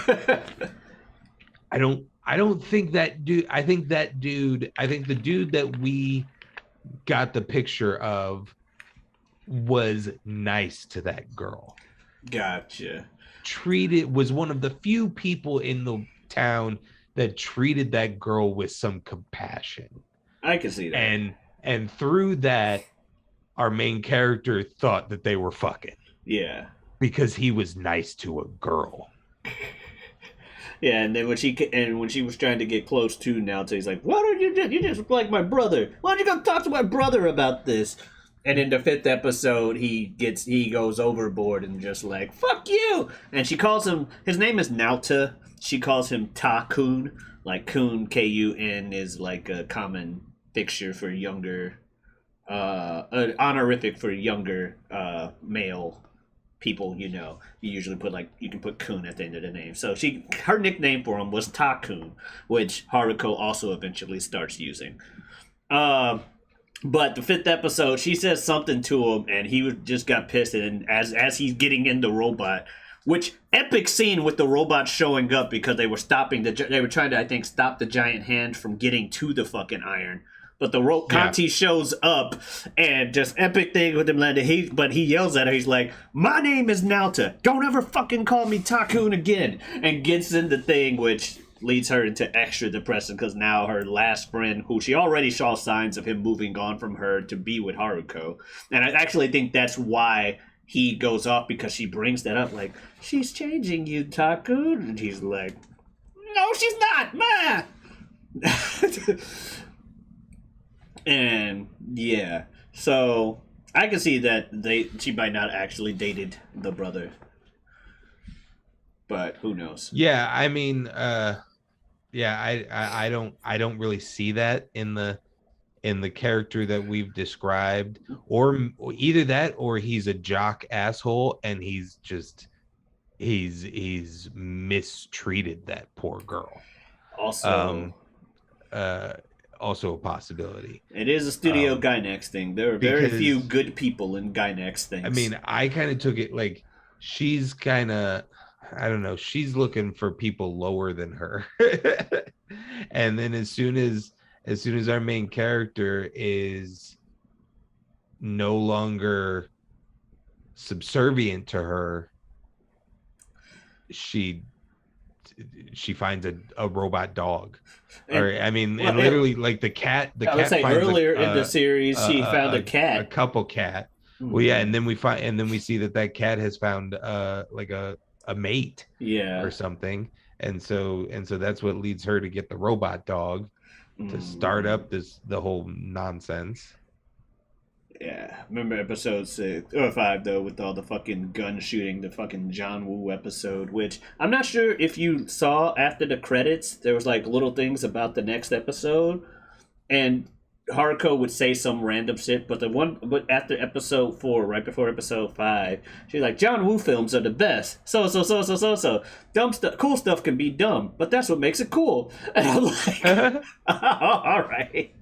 I don't think that dude. I think the dude that we got the picture of was nice to that girl. Gotcha. Was one of the few people in the town that treated that girl with some compassion. I can see that. And through that, our main character thought that they were fucking. Yeah. Because he was nice to a girl. Yeah, and then when she was trying to get close to Naota, he's like, "Why don't you just look like my brother? Why don't you go talk to my brother about this?" And in the 5th episode, he goes overboard and just like, "Fuck you!" And she calls him. His name is Naota. She calls him Ta-kun. Like kun, Kun, is like a common fixture for younger, an honorific for younger male people. You usually put you can put kun at the end of the name. So her nickname for him was Ta-kun, which Haruko also eventually starts using. But the 5th episode, she says something to him, and he just got pissed. And as he's getting in the robot, Which epic scene with the robots showing up because they were they were trying to, I think, stop the giant hand from getting to the fucking iron. But Yeah. Conti shows up and just epic thing with him landing. But he yells at her. He's like, "My name is Nauta. Don't ever fucking call me Takun again." And gets in the thing, which leads her into extra depression because now her last friend, who she already saw signs of him moving on from her to be with Haruko, and I actually think that's why he goes off, because she brings that up, like, "She's changing you, Takun," and he's like, "No, she's not, ma." And yeah, so I can see that she might not actually dated the brother, but who knows? Yeah, I mean, yeah, I don't really see that in the character that we've described, or either that or he's a jock asshole and he's mistreated that poor girl. Also, Um, uh, Also a possibility. it is a Studio Um, Gynex thing. There are very few because good people in Gynex I things. mean, I kind of took it like she's kind of, I don't know, she's looking for people lower than her. And then as soon as our main character is no longer subservient to her, she she finds a robot dog. And Or I mean, well, and literally like the I would cat say finds earlier in the series, she found a a cat. couple cat. Well, yeah, Hmm. and then we see that cat has found like a mate or Yeah. something, and so that's what leads her to get the robot dog to start Hmm. up the whole nonsense. Yeah, remember episode 6 or 5 though, with all the fucking gun shooting, the fucking John Woo episode, which I'm not sure if you saw after the credits. There was like little things about the next episode, and Haruko would say some random shit, but after episode 4, right before episode 5, she's like, "John Woo films are the best. So. Dumb stuff, cool stuff can be dumb, but that's what makes it cool." And I'm like, "All right."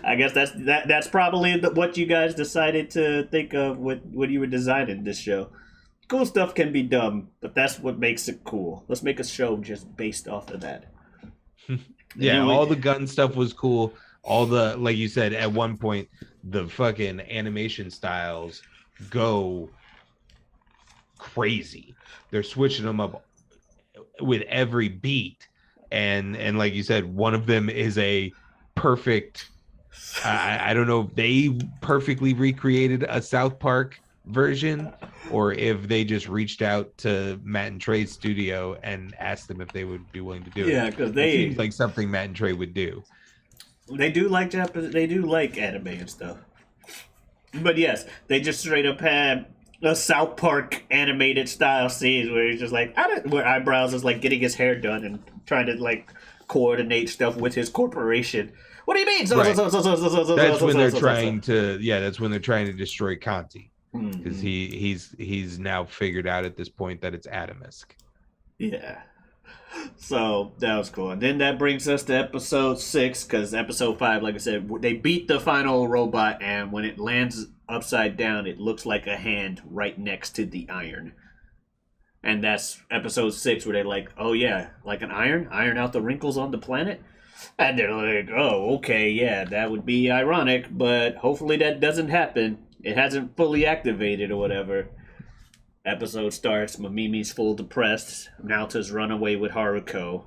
I guess that's probably what you guys decided to think of when you were designing this show. Cool stuff can be dumb, but that's what makes it cool. Let's make a show just based off of that. And Yeah, then all we, the gun stuff was cool. All the, like you said, at one point, the fucking animation styles go crazy. They're switching them up with every beat, and like you said, one of them is a perfect. I don't know if they perfectly recreated a South Park version or if they just reached out to Matt and Trey's studio and asked them if they would be willing to do it. yeah, because It seems like something Matt and Trey would do. they do like Japanese, they do like anime and stuff. But yes, they just straight up had a South Park animated style scenes where he's just like, where Eyebrows is like getting his hair done and trying to like coordinate stuff with his corporation. What do you mean? Right. That's when they're trying to, yeah, that's when they're trying to destroy Conti because Mhm. he's now figured out at this point that it's Atomisk. Yeah. So that was cool. And then that brings us to episode 6, because episode 5, like I said, they beat the final robot, and when it lands upside down, it looks like a hand right next to the iron. And that's episode 6, where they're like, "Oh yeah, like an iron out the wrinkles on the planet." And they're like, "Oh, okay, yeah, that would be ironic, but hopefully that doesn't happen. It hasn't fully activated or whatever." Episode starts. Mamimi's full depressed. Naota's run away with Haruko.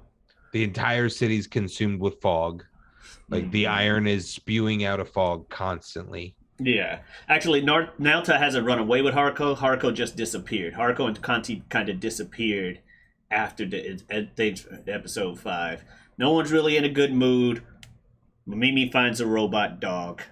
The entire city's consumed with fog. Like the Hmm. iron is spewing out a fog constantly. Yeah. Actually, Naota hasn't run away with Haruko. Haruko just disappeared. Haruko and Kanti kind of disappeared after episode 5. No one's really in a good mood. Mamimi finds a robot dog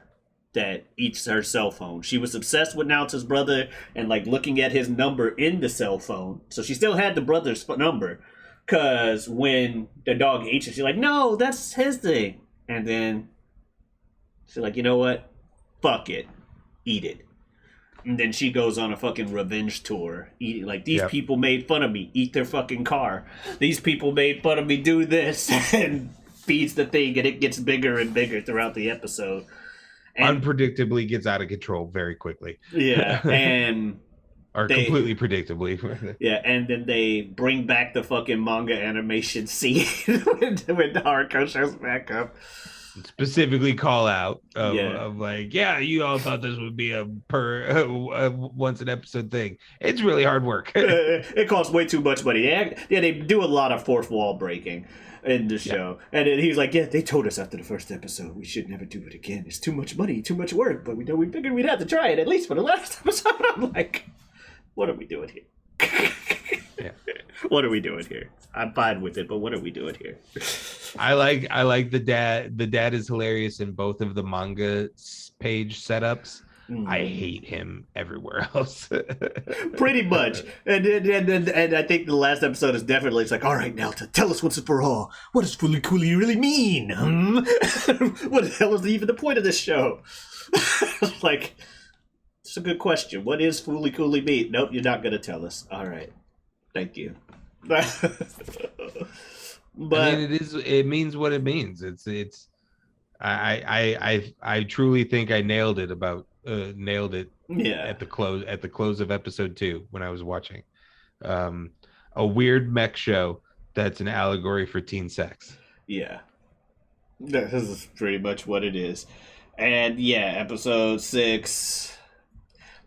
that eats her cell phone. She was obsessed with Naota's brother and like looking at his number in the cell phone. So she still had the brother's number. Cause when the dog eats it, she's like, "No, that's his thing." And then she's like, "You know what? Fuck it. Eat it." And then she goes on a fucking revenge tour. Eat, like, these Yep. people made fun of me. Eat their fucking car. These people made fun of me. Do this. And feeds the thing, and it gets bigger and bigger throughout the episode. And Unpredictably gets out of control very quickly. yeah, and Or They completely predictably. Yeah, and then they bring back the fucking manga animation scene when Haruko shows back up. Specifically call out Yeah. of like, yeah, you all thought this would be a once an episode thing. It's really hard work. It costs way too much money. They do a lot of fourth wall breaking in the Yeah. show. And then he's like, yeah, they told us after the first episode we should never do it again. It's too much money, too much work, but we figured we'd have to try it at least for the last episode. I'm like, what are we doing here? Yeah. What are we doing here? I'm fine with it, but what are we doing here? I like the dad. The dad is hilarious in both of the manga page setups. I hate him everywhere else. Pretty much. And I think the last episode is definitely, it's like, all right, now tell us once and for all, what does Fooly Cooly really mean? What the hell is even the point of this show? Like, it's a good question. What is Fooly Cooly mean? Nope, you're not going to tell us. All right. Thank you. But I mean, it means what it means. It's I truly think I nailed it yeah. at the close of episode 2 when I was watching a weird mech show that's an allegory for teen sex. Yeah. This is pretty much what it is. And yeah, episode 6,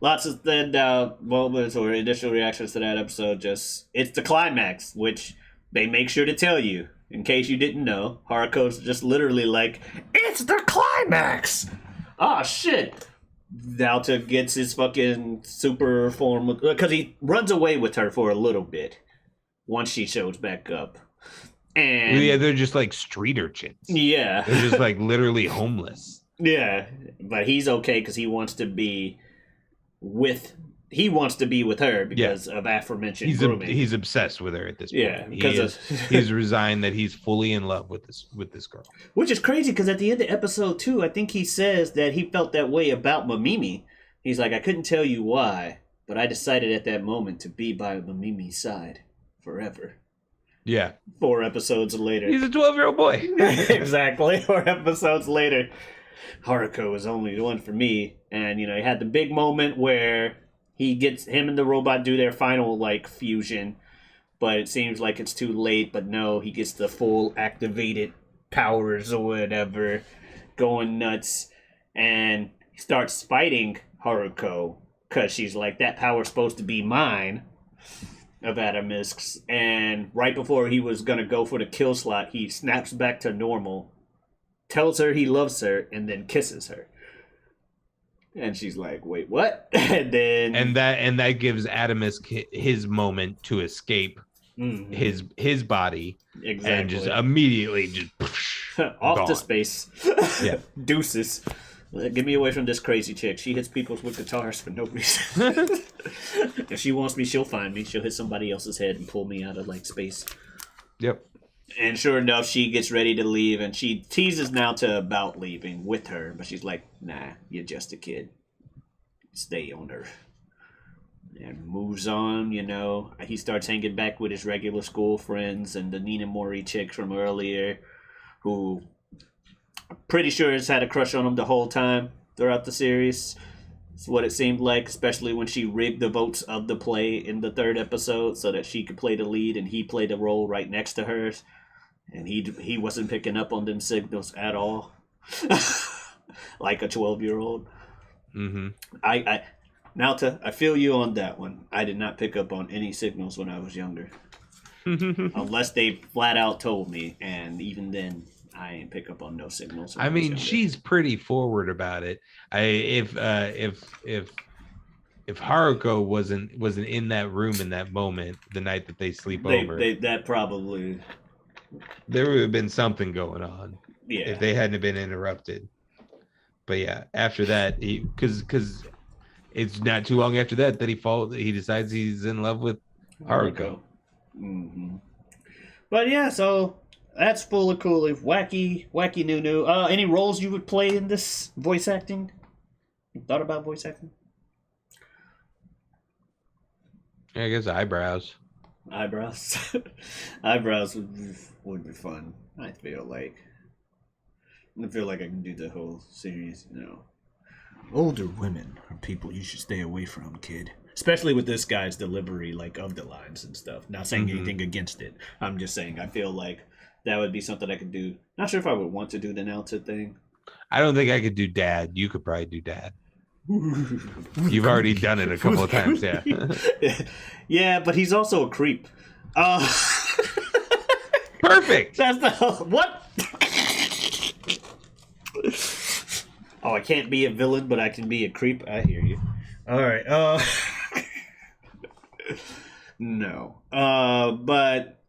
lots of standout moments or initial reactions to that episode. Just, it's the climax, which they make sure to tell you. In case you didn't know, Haruko's just literally like, it's the climax! Ah, shit! Naota gets his fucking super form, because he runs away with her for a little bit once she shows back up. And Yeah, they're just like street urchins. yeah. They're just like literally homeless. Yeah, but he's okay because he wants to be with her because of aforementioned grooming. He's obsessed with her at this point. Yeah, because he's resigned that he's fully in love with this girl. Which is crazy because at the end of episode 2, I think he says that he felt that way about Mamimi. He's like, I couldn't tell you why, but I decided at that moment to be by Mamimi's side forever. Yeah. 4 episodes later. He's a 12-year-old boy. Exactly. 4 episodes later, Haruko was only the one for me. And, he had the big moment where him and the robot do their final, fusion. But it seems like it's too late. But no, he gets the full activated powers or whatever, going nuts. And he starts fighting Haruko because she's like, that power's supposed to be mine. Of Adamisks, and right before he was gonna go for the kill slot, he snaps back to normal, tells her he loves her, and then kisses her. And she's like, "Wait, what?" and that gives Adamisk his moment to escape his body, exactly, and just immediately just off gone. to space. Yeah, deuces. Get me away from this crazy chick. She hits people with guitars for no reason. If she wants me, she'll find me. She'll hit somebody else's head and pull me out of space. Yep. And sure enough, she gets ready to leave, and she teases Naota about leaving with her, but she's like, "Nah, you're just a kid. Stay on Earth." And moves on. He starts hanging back with his regular school friends and the Nina Mori chick from earlier, who I'm pretty sure has had a crush on him the whole time throughout the series. It's what it seemed like, especially when she rigged the votes of the play in the 3rd episode so that she could play the lead and he played a role right next to hers. And he wasn't picking up on them signals at all. Like a 12-year-old. Mm-hmm. Naota, I feel you on that one. I did not pick up on any signals when I was younger. Unless they flat out told me, and even then, I ain't pick up on no signals. I mean, she's pretty forward about it. If Haruko wasn't in that room in that moment, the night that they sleep over, that probably there would have been something going on. Yeah. If they hadn't been interrupted. But yeah, after that, because it's not too long after that he decides he's in love with Haruko. Mm-hmm. But yeah, so that's Fooly Cooly, wacky new. Any roles you would play in this voice acting? You thought about voice acting? I guess eyebrows. Eyebrows would be fun. I feel like I can do the whole series. Older women are people you should stay away from, kid. especially with this guy's delivery, like of the lines and stuff. Not saying Mhm. anything against it. I'm just saying I feel like that would be something I could do. Not sure if I would want to do the announcer thing. I don't think I could do dad. You could probably do dad. Who's You've already Goody? done it a Who's couple of times, yeah. Goody? Yeah, but he's also a creep. Uh, Perfect. that's the what? Oh, I can't be a villain, but I can be a creep. I hear you. All right. No. But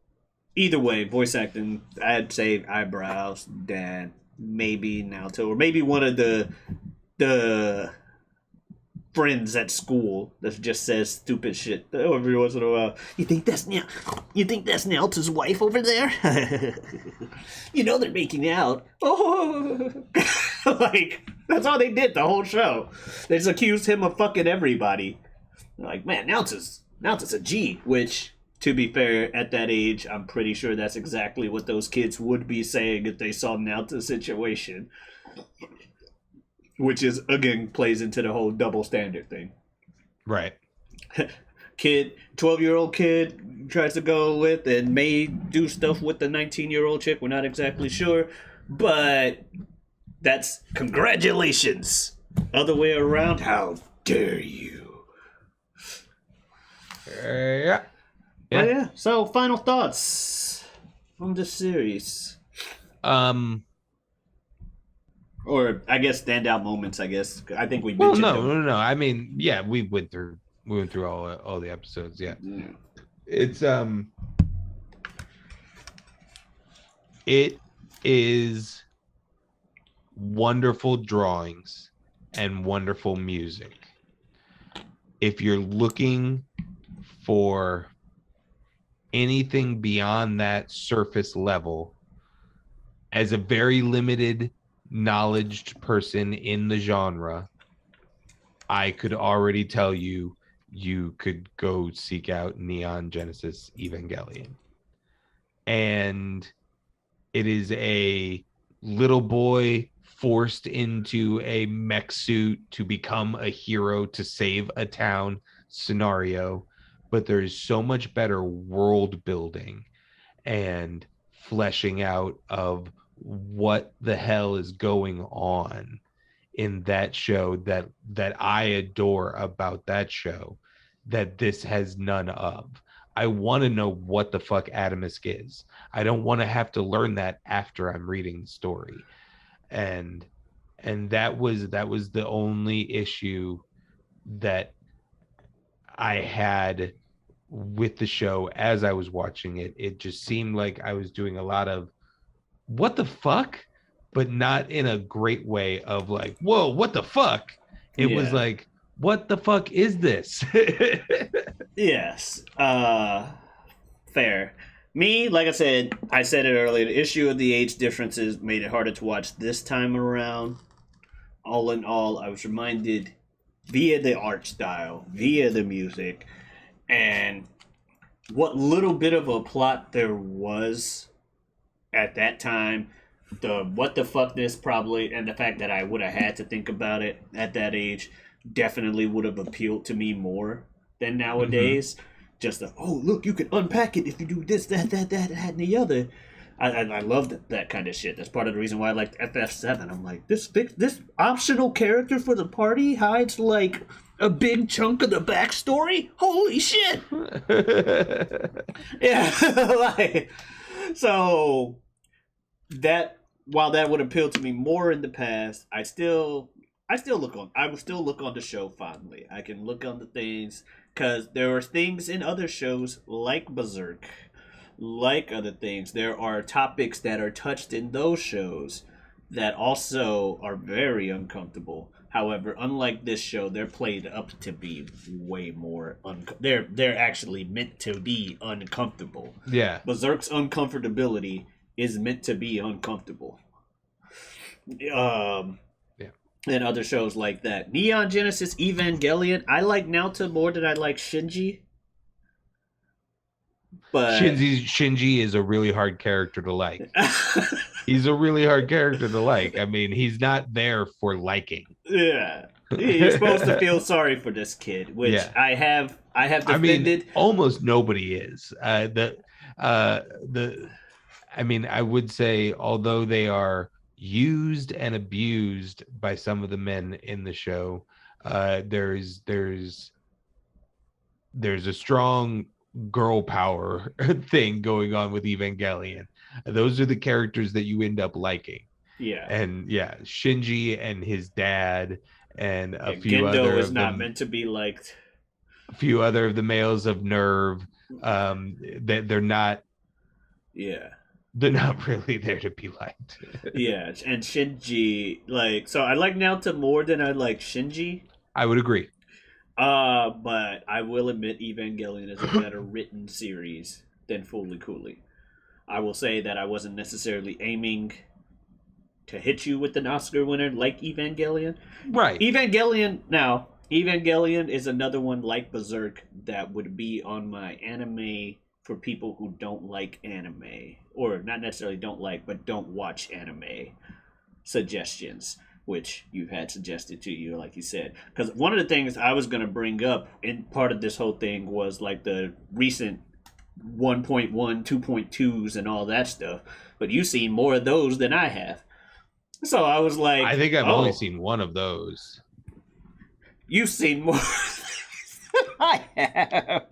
either way, voice acting, I'd say eyebrows, dad, maybe Naoto, or maybe one of the friends at school that just says stupid shit every once in a while. You think that's Naoto's wife over there? You know they're making out. Oh, like that's all they did the whole show. They just accused him of fucking everybody. They're like, man, Naoto's a G, which, to be fair, at that age, I'm pretty sure that's exactly what those kids would be saying if they saw Naoto's situation. Which is, again, plays into the whole double standard thing. Right. 12-year-old kid tries to go with and may do stuff with the 19-year-old chick. We're not exactly sure. But that's congratulations. Other way around, how dare you? Yeah. Oh, yeah. So, final thoughts on this series. Or, I guess, standout moments, I guess. I think we mentioned no. I mean, yeah, we went through all the episodes, yeah. It's it is wonderful drawings and wonderful music. If you're looking for anything beyond that surface level, as a very limited knowledged person in the genre, I could already tell you could go seek out Neon Genesis Evangelion. And it is a little boy forced into a mech suit to become a hero to save a town scenario, but there's so much better world building and fleshing out of what the hell is going on in that show that I adore about that show that this has none of. I want to know what the fuck Atomisk is. I don't want to have to learn that after I'm reading the story. And that was the only issue that I had with the show as I was watching it. It just seemed like I was doing a lot of what the fuck, but not in a great way of like, whoa, what the fuck? It was like, what the fuck is this? Yes. Fair. Me, like I said it earlier, the issue of the age differences made it harder to watch this time around. All in all, I was reminded via the art style, via the music, and what little bit of a plot there was at that time, the what the fuckness probably, and the fact that I would have had to think about it at that age definitely would have appealed to me more than nowadays. Just the, oh, look, you can unpack it if you do this, that, and the other. I love that kind of shit. That's part of the reason why I liked FF7. I'm like, this optional character for the party hides like a big chunk of the backstory? Holy shit! Yeah, like, so that while that would appeal to me more in the past, I will still look on the show fondly. I can look on the things because there are things in other shows like Berserk, like other things. There are topics that are touched in those shows that also are very uncomfortable. However, unlike this show, they're played up to be way more they're actually meant to be uncomfortable. Yeah. Berserk's uncomfortability is meant to be uncomfortable. And other shows like that. Neon Genesis Evangelion. I like Naoto more than I like Shinji. But Shinji is a really hard character to like. He's a really hard character to like. I mean, he's not there for liking. Yeah. You're supposed to feel sorry for this kid, which Yeah. I have I mean, defended. almost nobody is. The I mean, I would say, although they are used and abused by some of the men in the show, there's a strong girl power thing going on with Evangelion. Those are the characters that you end up liking. Yeah. And yeah, Shinji and his dad and Yeah, Gendo is not meant to be liked. a few other of the males of nerve, that Yeah. they're not really there to be liked. Yeah, and Shinji, like, so I like Naota more than I like Shinji. I would agree. But I will admit Evangelion is a better written series than Fooly Cooly. I will say that I wasn't necessarily aiming to hit you with an Oscar winner like Evangelion. Right. Evangelion is another one like Berserk that would be on my anime for people who don't like anime, or not necessarily don't like, but don't watch anime suggestions, which you've had suggested to you, like you said. Because one of the things I was going to bring up in part of this whole thing was like the recent 1.1, 2.2s, and all that stuff. But you've seen more of those than I have. So I was like, I think I've oh, only seen one of those. you've seen more than I have.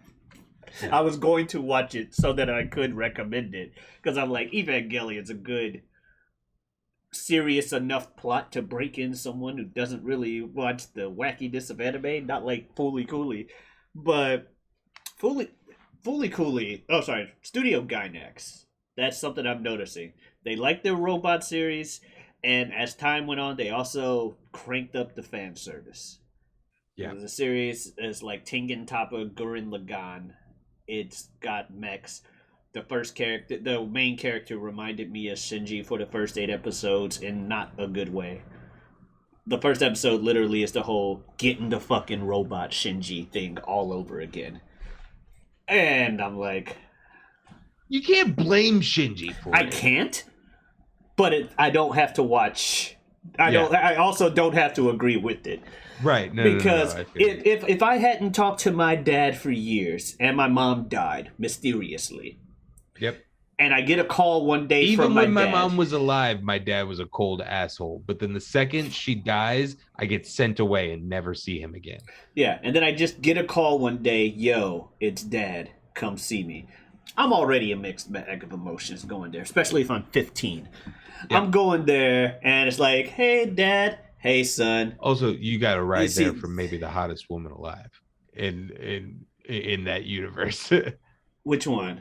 I was going to watch it so that I could recommend it. Because I'm like, Evangelion's a good, serious enough plot to break in someone who doesn't really watch the wackiness of anime. Not like Fooly Cooly. But Fooly Cooly, oh, sorry, Studio Gainax. That's something I'm noticing. They like their robot series, and as time went on, they also cranked up the fan service. Yeah. The series is like Tengen Toppa Gurren Lagann. It's got mechs. The main character reminded me of Shinji for the first 8 episodes in not a good way. The first episode literally is the whole getting the fucking robot Shinji thing all over again. And I'm like, you can't blame Shinji for I it. can't, but I don't have to watch. I also don't have to agree with it. Right. No, because no, if I hadn't talked to my dad for years and my mom died mysteriously, yep. and I get a call one day Even from my when my dad, mom was alive, my dad was a cold asshole. But then the second she dies, I get sent away and never see him again. yeah, and then I just get a call one day, yo, it's dad, come see me. I'm already a mixed bag of emotions going there, especially if I'm 15. Yep. I'm going there, and it's like, hey, dad. Hey, son. Also, you got a ride there from maybe the hottest woman alive in that universe. Which one?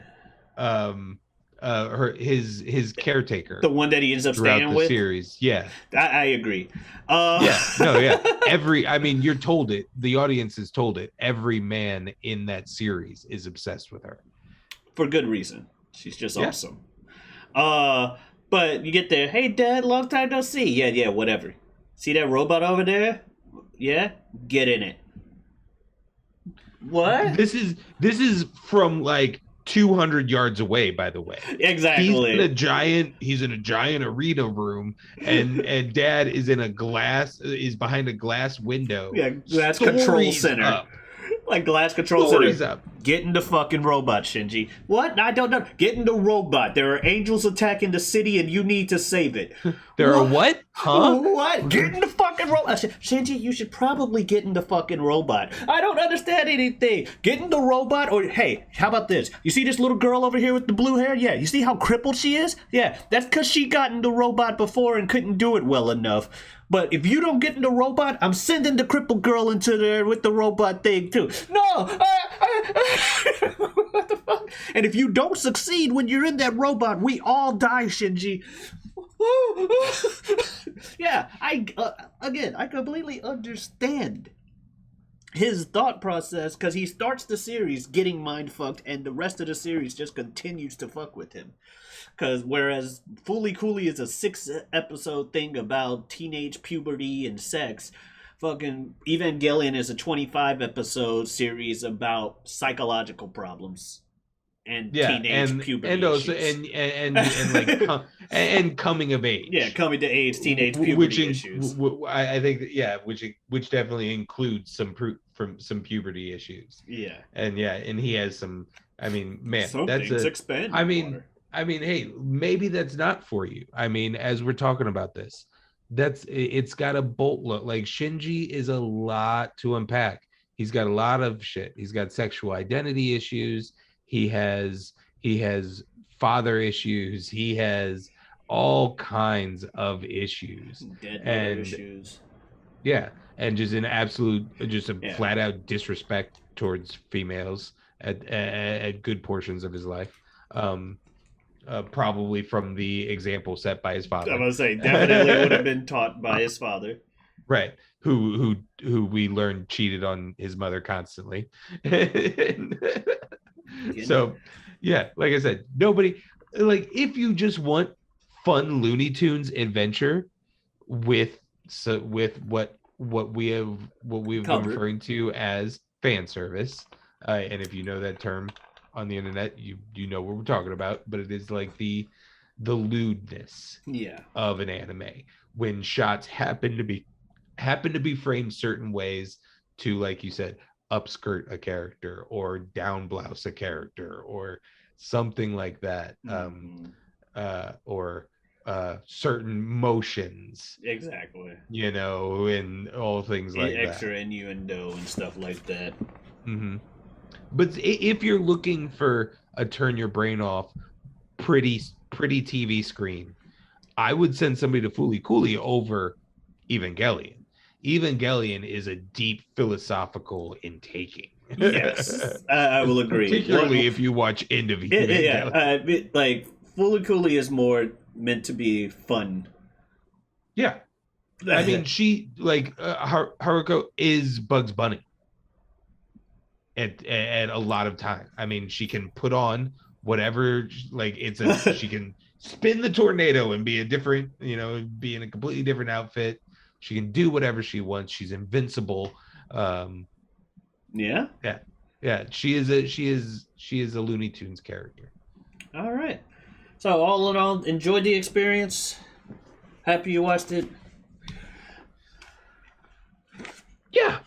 His caretaker, the one that he ends up staying the with. Series, yeah. I agree. Yeah, no, yeah. You're told it. The audience is told it. Every man in that series is obsessed with her for good reason. She's just awesome. But you get there. Hey, Dad, long time no see. Yeah, whatever. See that robot over there? Yeah? Get in it. What? This is from like 200 yards away, by the way. Exactly. He's in a giant arena room, and Dad is behind a glass window. Yeah, glass control center. Up. Like glass control center. Up. Get in the fucking robot, Shinji. What? I don't know. Get in the robot. There are angels attacking the city and you need to save it. There are what? Huh? What? Get in the fucking robot. Shinji, you should probably get in the fucking robot. I don't understand anything. Get in the robot, or hey, how about this? You see this little girl over here with the blue hair? Yeah. You see how crippled she is? Yeah. That's because she got in the robot before and couldn't do it well enough. But if you don't get in the robot, I'm sending the crippled girl into there with the robot thing too. No! What the fuck? And if you don't succeed when you're in that robot, we all die, Shinji. Yeah, I completely understand his thought process, because he starts the series getting mind fucked, and the rest of the series just continues to fuck with him. Because whereas Fooly Cooly is a 6-episode thing about teenage puberty and sex, fucking Evangelion is a 25-episode series about psychological problems. and Yeah, teenage puberty and also issues. and like and coming of Yeah, age, coming to age, teenage puberty issues. I think that, yeah, which definitely includes from some puberty issues, Yeah. and yeah, and he has some. I mean, man, Some that's things a. expand I in mean, water. hey, maybe that's not for you. I mean, as we're talking about this, it's got a bolt look. Like Shinji is a lot to unpack. He's got a lot of shit. He's got sexual identity issues. He has he has father issues. He has all kinds of issues. Dead mother And issues. yeah, and just an absolute, just a Yeah. flat out disrespect towards females at good portions of his life. Um, Probably from the example set by his I father. was say definitely would have been taught by his father. Right. Who we learned cheated on his mother constantly. Again. So yeah, like I said, nobody, like, if you just want fun Looney Tunes adventure with, with what we've been Covered. referring to as fan service, and if you know that term on the internet, you know what we're talking about, but it is like the lewdness Yeah. of an anime when shots happen to be framed certain ways to, like you said, upskirt a character or down blouse a character or something like that. Mm-hmm. Or certain motions, Exactly. and all things like that. Extra innuendo and stuff like that. Hmm. But if you're looking for a turn your brain off, pretty TV screen, I would send somebody to Fooly Cooley over Evangelion. Evangelion is a deep philosophical intaking. Yes, I will agree. Particularly if you watch End of Yeah, Evangelion. like Fully Cooley is more meant to be fun. Yeah. I mean, she, like, Haruko is Bugs Bunny at a lot of time. I mean, she can put on whatever, like, she can spin the tornado and be a different, be in a completely different outfit. She can do whatever she wants. She's invincible. Um, Yeah. yeah, yeah. She is a Looney Tunes character. All right. So all in all, enjoyed the experience. Happy you watched it. Yeah,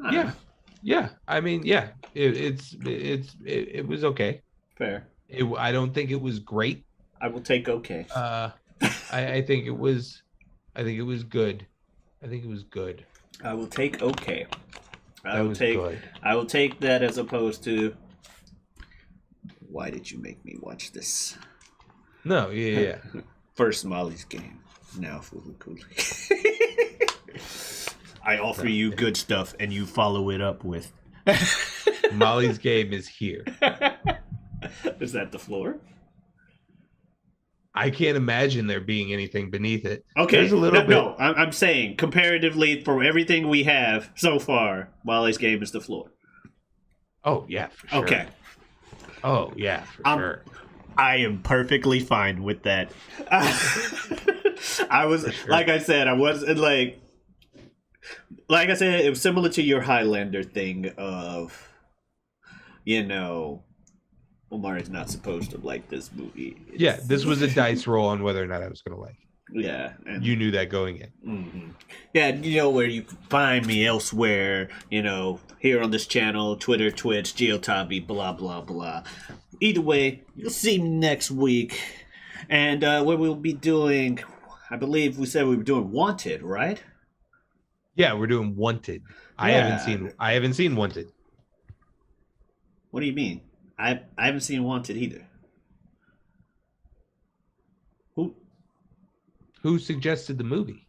All yeah, right. yeah. I mean, yeah. It was okay. Fair. I don't think it was great. I will take okay. I think it was, good. I think it was good. I will take okay. That was good. I will take that as opposed to why did you make me watch this? No, yeah, yeah. First Molly's game. Now Fooly Cooley. I offer you good stuff and you follow it up with Molly's game is here. Is that the floor? I can't imagine there being anything beneath it. Okay, There's a little bit. no, I'm saying comparatively for everything we have so far, Molly's game is the floor. Oh yeah, for sure. Okay, Oh yeah, for sure. I am perfectly fine with that. I was Sure. like I said, I was like I said, it was similar to your Highlander thing of, Omar is not supposed to like this movie. Yeah, this was a dice roll on whether or not I was going to like it. Yeah, and You knew that going in. mm-hmm. Yeah, where you can find me elsewhere, here on this channel, Twitter, Twitch, Geotabi, blah, blah, blah. Either way, you'll see me next week. And where we'll be doing, I believe we said we were doing Wanted, right? Yeah, we're doing Wanted. I haven't seen Wanted. What do you mean? I haven't seen Wanted either. Who? Who suggested the movie?